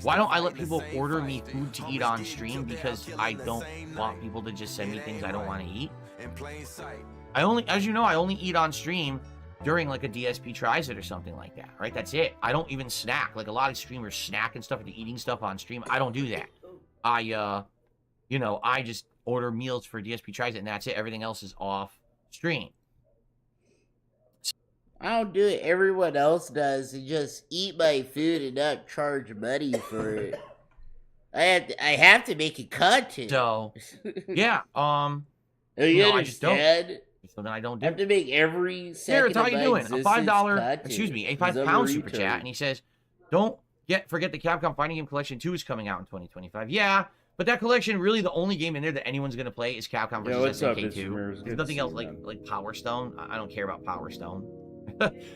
Why don't I let people order me food to eat on stream? Because I don't want people to just send me things I don't want to eat. I only, as you know, I only eat on stream during like a DSP tries it or something like that, right? That's it. I don't even snack. Like a lot of streamers snack and stuff into eating stuff on stream. I don't do that. You know, I just order meals for DSP tries it and that's it. Everything else is off stream. I don't do it. Everyone else does, and just eat my food and not charge money for it. I have to make it content. So, yeah, you know, I just don't. understand? So then I don't I do have to make every second Garrett, how of you my doing? A existence $5, content. excuse me, a He's £5 super retard. chat, and he says, don't forget the Capcom Fighting Game Collection 2 is coming out in 2025. Yeah, but that collection, really the only game in there that anyone's going to play is Capcom Yo, vs. what's up, SNK2. Mr. There's nothing else like Power Stone. I don't care about Power Stone.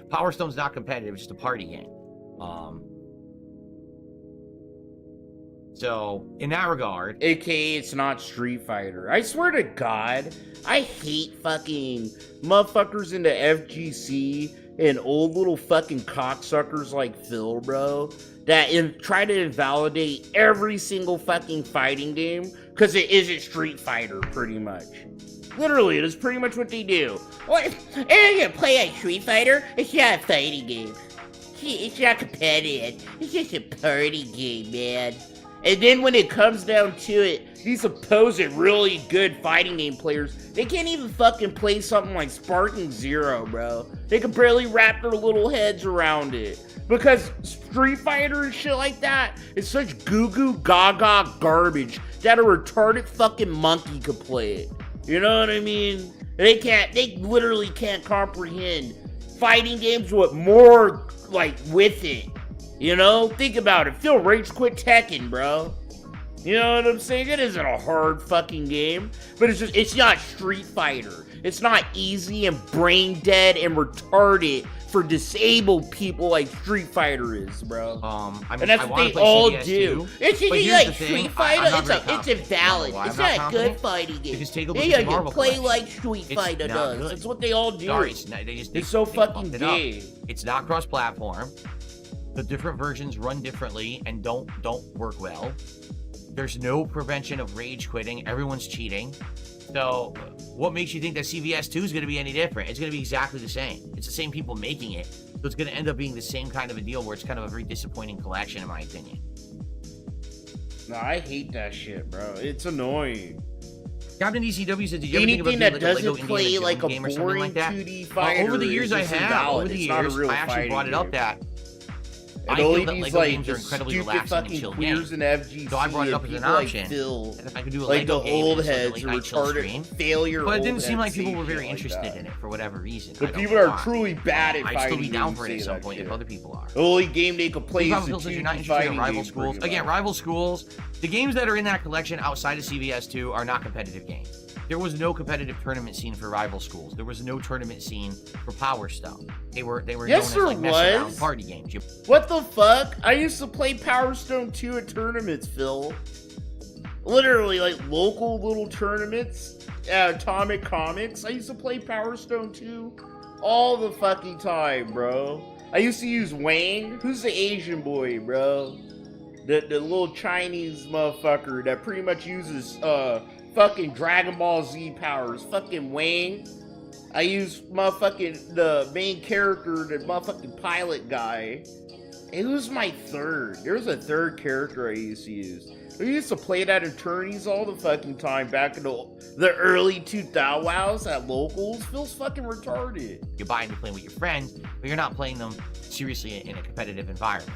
Power Stone's not competitive, it's just a party game. So, in that regard... AKA, it's not Street Fighter. I swear to God, I hate fucking motherfuckers into FGC and old little fucking cocksuckers like Phil, bro, that try to invalidate every single fucking fighting game because it isn't Street Fighter, pretty much. Literally, it is pretty much what they do. What? And you play a Street Fighter? It's not a fighting game. It's not competitive. It's just a party game, man. And then when it comes down to it, these supposed really good fighting game players, they can't even fucking play something like Sparking Zero, bro. They can barely wrap their little heads around it. Because Street Fighter and shit like that is such goo-goo gaga garbage that a retarded fucking monkey could play it. You know what I mean? They literally can't comprehend fighting games with more, like, with it. You know? Think about it. Phil Rage quit Tekken, bro. You know what I'm saying? It isn't a hard fucking game, but it's not Street Fighter. It's not easy and brain dead and retarded for disabled people like Street Fighter is, bro. I mean, and that's what they all do. It's just like Street Fighter. It's invalid. It's not a good fighting game. Yeah, you play like Street Fighter does. That's what they all do. Sorry, it's so fucking gay. It's not cross-platform. The different versions run differently and don't work well. There's no prevention of rage quitting. Everyone's cheating. So what makes you think that CVS 2 is going to be any different? It's going to be exactly the same. It's the same people making it. So it's going to end up being the same kind of a deal where it's kind of a very disappointing collection, in my opinion. No, I hate that shit, bro. It's annoying. Captain ECW said, did you ever anything think that about doesn't like play like a game or something boring like that? 2D fighter Over the years I actually brought it up that and I only feel that these Lego like games are incredibly stupid relaxing and fucking chill queers games. and FGC So I brought it up as an people like option. Phil, And if I could do a like Lego the game, old it's like a heads late or night chill retarded stream. failure. But it old didn't seem like heads people say were very shit interested like in it for whatever reason. But I don't people know are why. truly bad at I'd fighting. still be down for it games at say some that point shit. if other people are. The only game they could play is Probably the feels like you're not 2D interested in fighting Rival game, Schools. pretty Again, much. Rival Schools, the games that are in that collection outside of CVS 2 are not competitive games. There was no competitive tournament scene for Rival Schools. There was no tournament scene for Power Stone. They were Yes, known as like there mess around was. party games. What the fuck? I used to play Power Stone 2 at tournaments, Phil. Literally, like local little tournaments at Atomic Comics. I used to play Power Stone 2 all the fucking time, bro. I used to use Wang. Who's the Asian boy, bro? The little Chinese motherfucker that pretty much uses fucking Dragon Ball Z powers. Fucking Wang. I use motherfucking the main character, the motherfucking pilot guy. And who's my third? There was a third character I used to use. I used to play that at tourneys all the fucking time back in the early 2000s at locals. Feels fucking retarded. You're buying to play with your friends, but you're not playing them seriously in a competitive environment.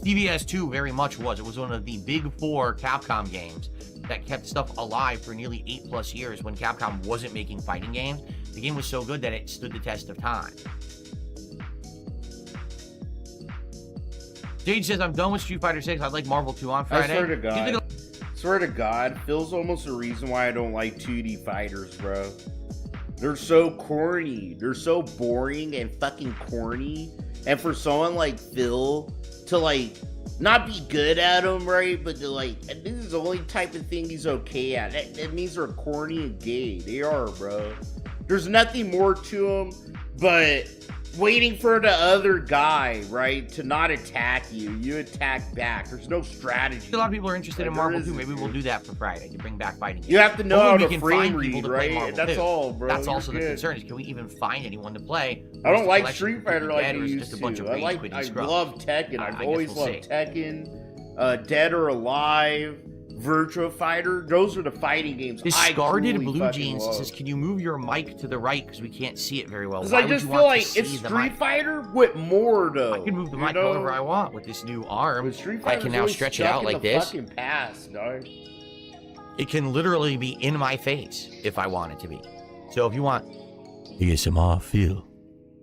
CVS 2 very much was. It was one of the big four Capcom games that kept stuff alive for nearly 8+ years when Capcom wasn't making fighting games. The game was so good that it stood the test of time. Jade says, I'm done with Street Fighter 6. I'd like Marvel 2 on Friday. I swear to God, Phil's almost the reason why I don't like 2D fighters, bro. They're so corny. They're so boring and fucking corny. And for someone like Phil to, like, not be good at them, right? But to, like, this is the only type of thing he's okay at. That means they're corny and gay. They are, bro. There's nothing more to them but waiting for the other guy, right, to not attack you. You attack back. There's no strategy. A lot of people are interested in Like, Marvel there 2. Maybe isn't, we'll do that for Friday to bring back fighting games. You have to know how Hopefully to we can frame find people read, to play right? Marvel That's 2. all, bro. That's You're also the good. concern, is can we even find anyone to play? I don't like Collection Street Fighter like I completely dead, or is it used just a bunch to. of rage I quitting I scrubs? love Tekken. I I've guess always we'll loved see. Tekken, Dead or Alive, Virtua Fighter. Those are the fighting games I Discarded truly Blue fucking Jeans love. says, can you move your mic to the right because we can't see it very well? Because Why I would just you feel want like to it's see the Street mic? Fighter with more, though. I can move the you mic know? however I want with this new arm. But Street I Fighter's can now always stretch it stuck out in like the this. fucking past, dog. It can literally be in my face if I want it to be. So if you want ASMR feel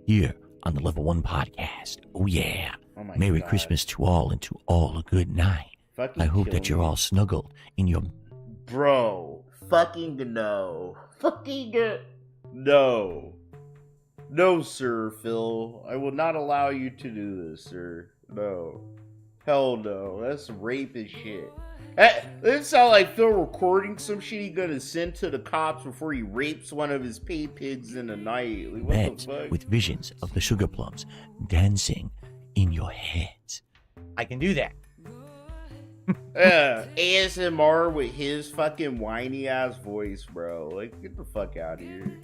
here on the Level 1 podcast, oh yeah. Oh my Merry God. Christmas to all and to all a good night. Fucking I hope kill that you're me. all snuggled in your... Bro, fucking no. Fucking no. No, sir, Phil. I will not allow you to do this, sir. No. Hell no. That's rape as shit. This sounds like Phil recording some shit he gonna send to the cops before he rapes one of his pay pigs in the night. Like, what Met the fuck? with visions of the sugar plums dancing in your head. I can do that. ASMR with his fucking whiny ass voice, bro. Like, get the fuck out of here.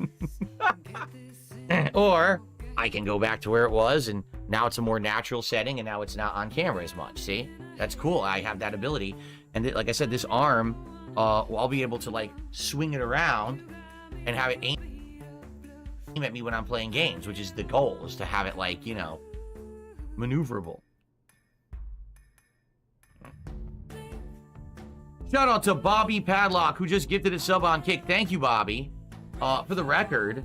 Or I can go back to where it was, and now it's a more natural setting, and now it's not on camera as much. See? That's cool. I have that ability. And like I said, this arm, I'll be able to, like, swing it around and have it aim at me when I'm playing games, which is the goal, is to have it, like, you know, maneuverable. Shout out to Bobby Padlock, who just gifted a sub on Kick. Thank you, Bobby. For the record,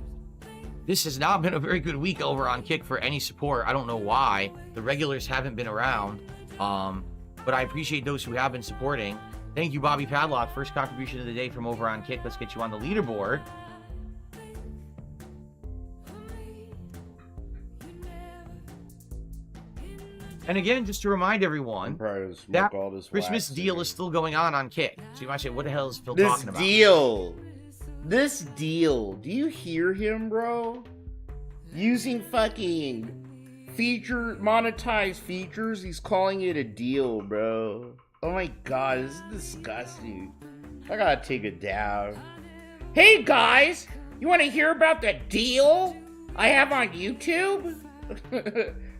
this has not been a very good week over on Kick for any support. I don't know why. The regulars haven't been around. But I appreciate those who have been supporting. Thank you, Bobby Padlock. First contribution of the day from over on Kick. Let's get you on the leaderboard. And again, just to remind everyone, that Christmas deal is still going on Kick. So you might say, what the hell is Phil talking about? This deal. Do you hear him, bro? Using fucking monetized features, he's calling it a deal, bro. Oh my god, this is disgusting. I gotta take it down. Hey guys, you want to hear about the deal I have on YouTube?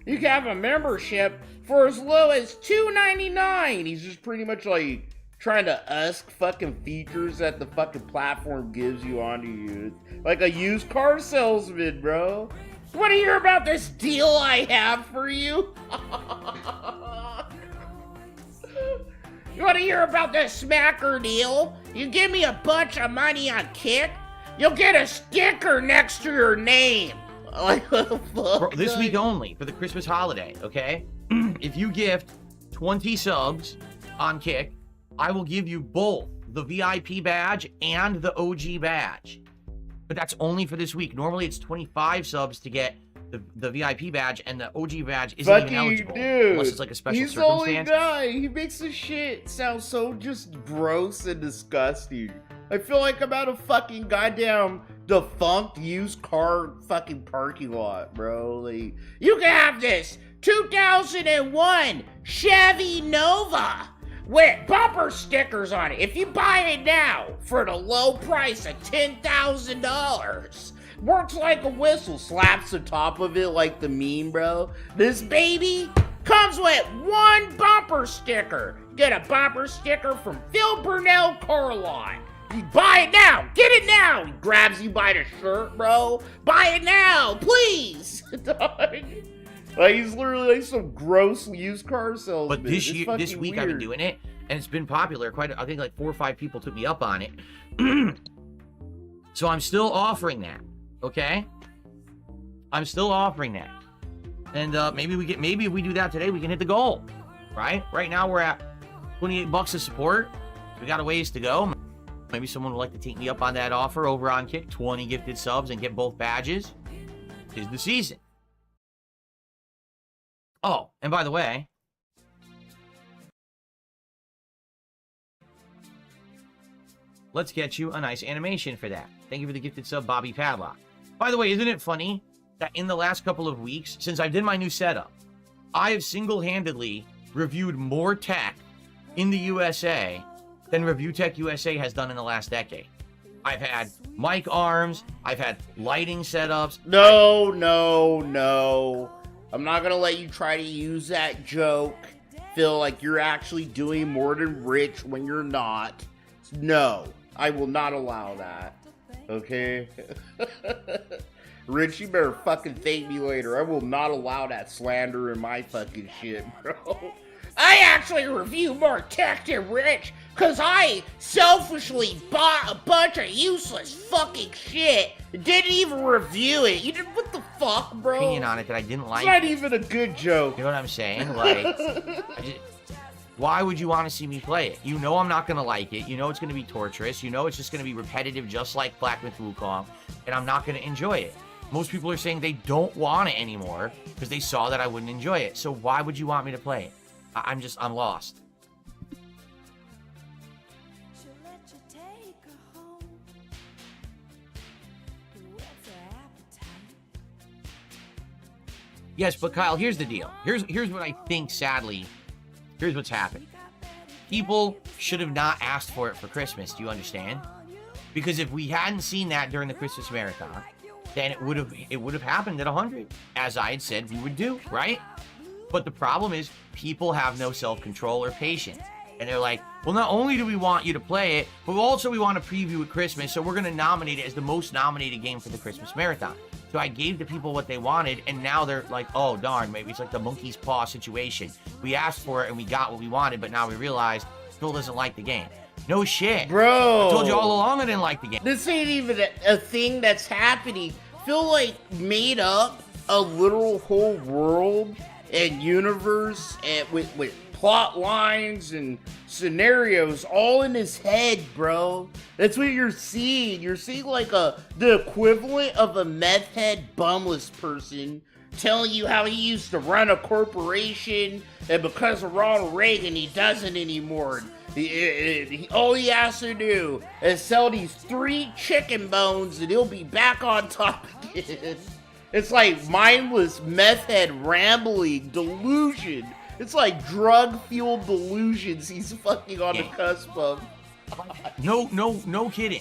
You can have a membership for as low as $2.99. He's just pretty much like trying to ask fucking features that the fucking platform gives you onto you. Like a used car salesman, bro. You want to hear about this deal I have for you? You want to hear about this smacker deal? You give me a bunch of money on Kick, you'll get a sticker next to your name. Like, what the fuck? Bro, this week only, for the Christmas holiday, okay? If you gift 20 subs on Kick, I will give you both the VIP badge and the OG badge. But that's only for this week. Normally it's 25 subs to get the VIP badge, and the OG badge isn't even eligible. Dude, unless it's like a special he's circumstance. the only guy. He makes the shit sound so just gross and disgusting. I feel like I'm at a fucking goddamn defunct used car fucking parking lot, bro. Like, you can have this 2001 Chevy Nova with bumper stickers on it. If you buy it now for the low price of $10,000, works like a whistle, slaps the top of it like the meme, bro. This baby comes with one bumper sticker. Get a bumper sticker from Phil Burnell Car Lot. You buy it now. Get it now. He grabs you by the shirt, bro. Buy it now, please. Like, he's literally like some gross used car salesman. But this week weird. I've been doing it, and it's been popular. I think like 4 or 5 people took me up on it. So I'm still offering that. Okay? I'm still offering that. And maybe if we do that today, we can hit the goal. Right? Right now we're at $28 of support. We got a ways to go. Maybe someone would like to take me up on that offer over on Kick. 20 gifted subs and get both badges. Tis the season. Oh, and by the way, let's get you a nice animation for that. Thank you for the gifted sub, Bobby Padlock. By the way, isn't it funny that in the last couple of weeks, since I did my new setup, I have single-handedly reviewed more tech in the USA than Review Tech USA has done in the last decade. I've had mic arms, I've had lighting setups. No. I'm not gonna let you try to use that joke. Feel like you're actually doing more than Rich when you're not. No, I will not allow that. Okay? Rich, you better fucking thank me later. I will not allow that slander in my fucking shit, bro. I actually review more tech than Rich, cause I selfishly bought a bunch of useless fucking shit and didn't even review it. You did what the fuck, bro? Opinion on it that I didn't like. It's not even a good joke. You know what I'm saying? Like, why would you want to see me play it? You know I'm not gonna like it. You know it's gonna be torturous. You know it's just gonna be repetitive, just like Black Myth Wukong, and I'm not gonna enjoy it. Most people are saying they don't want it anymore because they saw that I wouldn't enjoy it. So why would you want me to play it? I'm lost. Yes, but Kyle, here's the deal. Here's what I think, sadly, here's what's happened. People should have not asked for it for Christmas, do you understand? Because if we hadn't seen that during the Christmas marathon, then it would have happened at 100, as I had said we would do, right? But the problem is people have no self-control or patience. And they're like, well, not only do we want you to play it, but also we want to preview at Christmas, so we're going to nominate it as the most nominated game for the Christmas marathon. So I gave the people what they wanted, and now they're like, oh, darn, maybe it's like the monkey's paw situation. We asked for it, and we got what we wanted, but now we realize Phil doesn't like the game. No shit. Bro. I told you all along I didn't like the game. This ain't even a thing that's happening. Phil, like, made up a literal whole world and universe and with plot lines and scenarios all in his head, bro. That's what you're seeing. You're seeing like the equivalent of a meth head bumless person telling you how he used to run a corporation, and because of Ronald Reagan, he doesn't anymore. All he has to do is sell these 3 chicken bones, and he'll be back on top again. It's like mindless meth head rambling delusion. It's like drug-fueled delusions he's fucking on the cusp of. No kidding.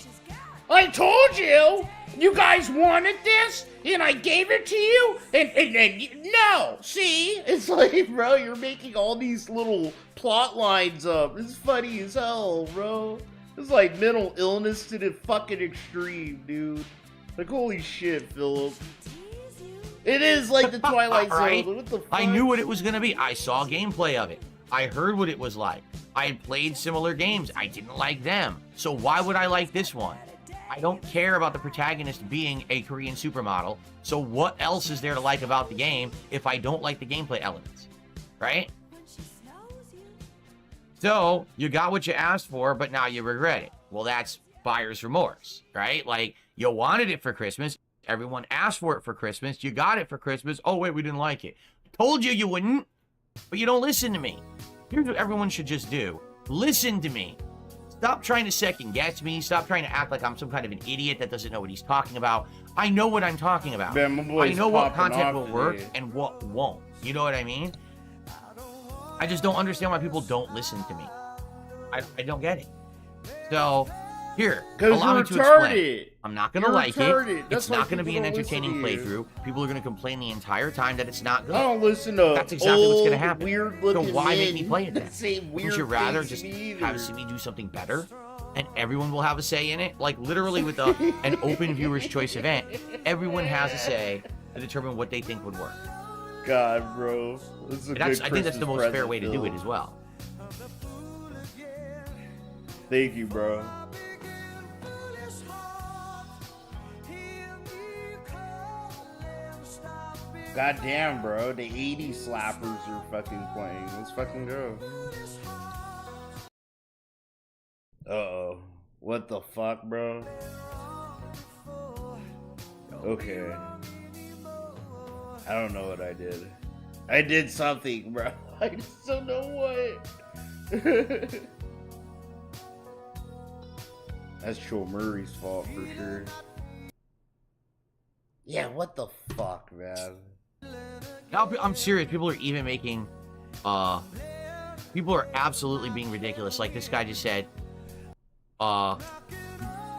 I told you! You guys wanted this, and I gave it to you, and no! See? It's like, bro, you're making all these little plot lines up. It's funny as hell, bro. It's like mental illness to the fucking extreme, dude. Like, holy shit, Philip. It is like the Twilight Zone. Right? What the fuck? I knew what it was going to be. I saw gameplay of it. I heard what it was like. I had played similar games. I didn't like them. So why would I like this one? I don't care about the protagonist being a Korean supermodel. So what else is there to like about the game if I don't like the gameplay elements? Right? So you got what you asked for, but now you regret it. Well, that's buyer's remorse, right? Like, you wanted it for Christmas. Everyone asked for it for Christmas. You got it for Christmas. Oh, wait, we didn't like it. I told you you wouldn't, but you don't listen to me. Here's what everyone should just do. Listen to me. Stop trying to second guess me. Stop trying to act like I'm some kind of an idiot that doesn't know what he's talking about. I know what I'm talking about. Man, my boy's I know what content will popping work off today. and what won't. You know what I mean? I just don't understand why people don't listen to me. I don't get it. So, here, allow me to explain. I'm not going to like it. It's not going to be an entertaining playthrough. People are going to complain the entire time that it's not good. I don't listen to That's exactly what's going to happen. weird-looking So why make men me play it then? say weird Would you rather things just to me either. have see me do something better? And everyone will have a say in it? Like, literally with an open viewer's choice event, everyone has a say to determine what they think would work. God, bro. This is a good I think that's Christmas the most fair present, way to do Phil. it as well. Thank you, bro. God damn, bro. The 80s slappers are fucking playing. Let's fucking go. Uh-oh. What the fuck, bro? Okay. I don't know what I did. I did something, bro. I just don't know what. That's Joel Murray's fault for sure. Yeah, what the fuck, man? Now, I'm serious. People are even making, people are absolutely being ridiculous. Like this guy just said,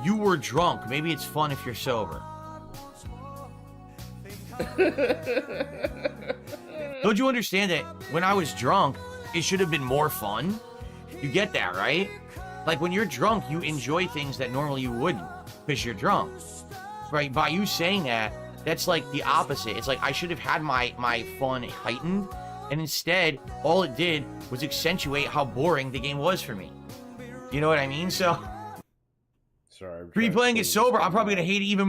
you were drunk. Maybe it's fun if you're sober. Don't you understand that when I was drunk, it should have been more fun? You get that, right? Like when you're drunk, you enjoy things that normally you wouldn't because you're drunk. Right? By you saying that, that's like the opposite. It's like I should have had my fun heightened, and instead, all it did was accentuate how boring the game was for me. You know what I mean? So, Sorry. I'm replaying trying to it sober, I'm probably gonna hate it even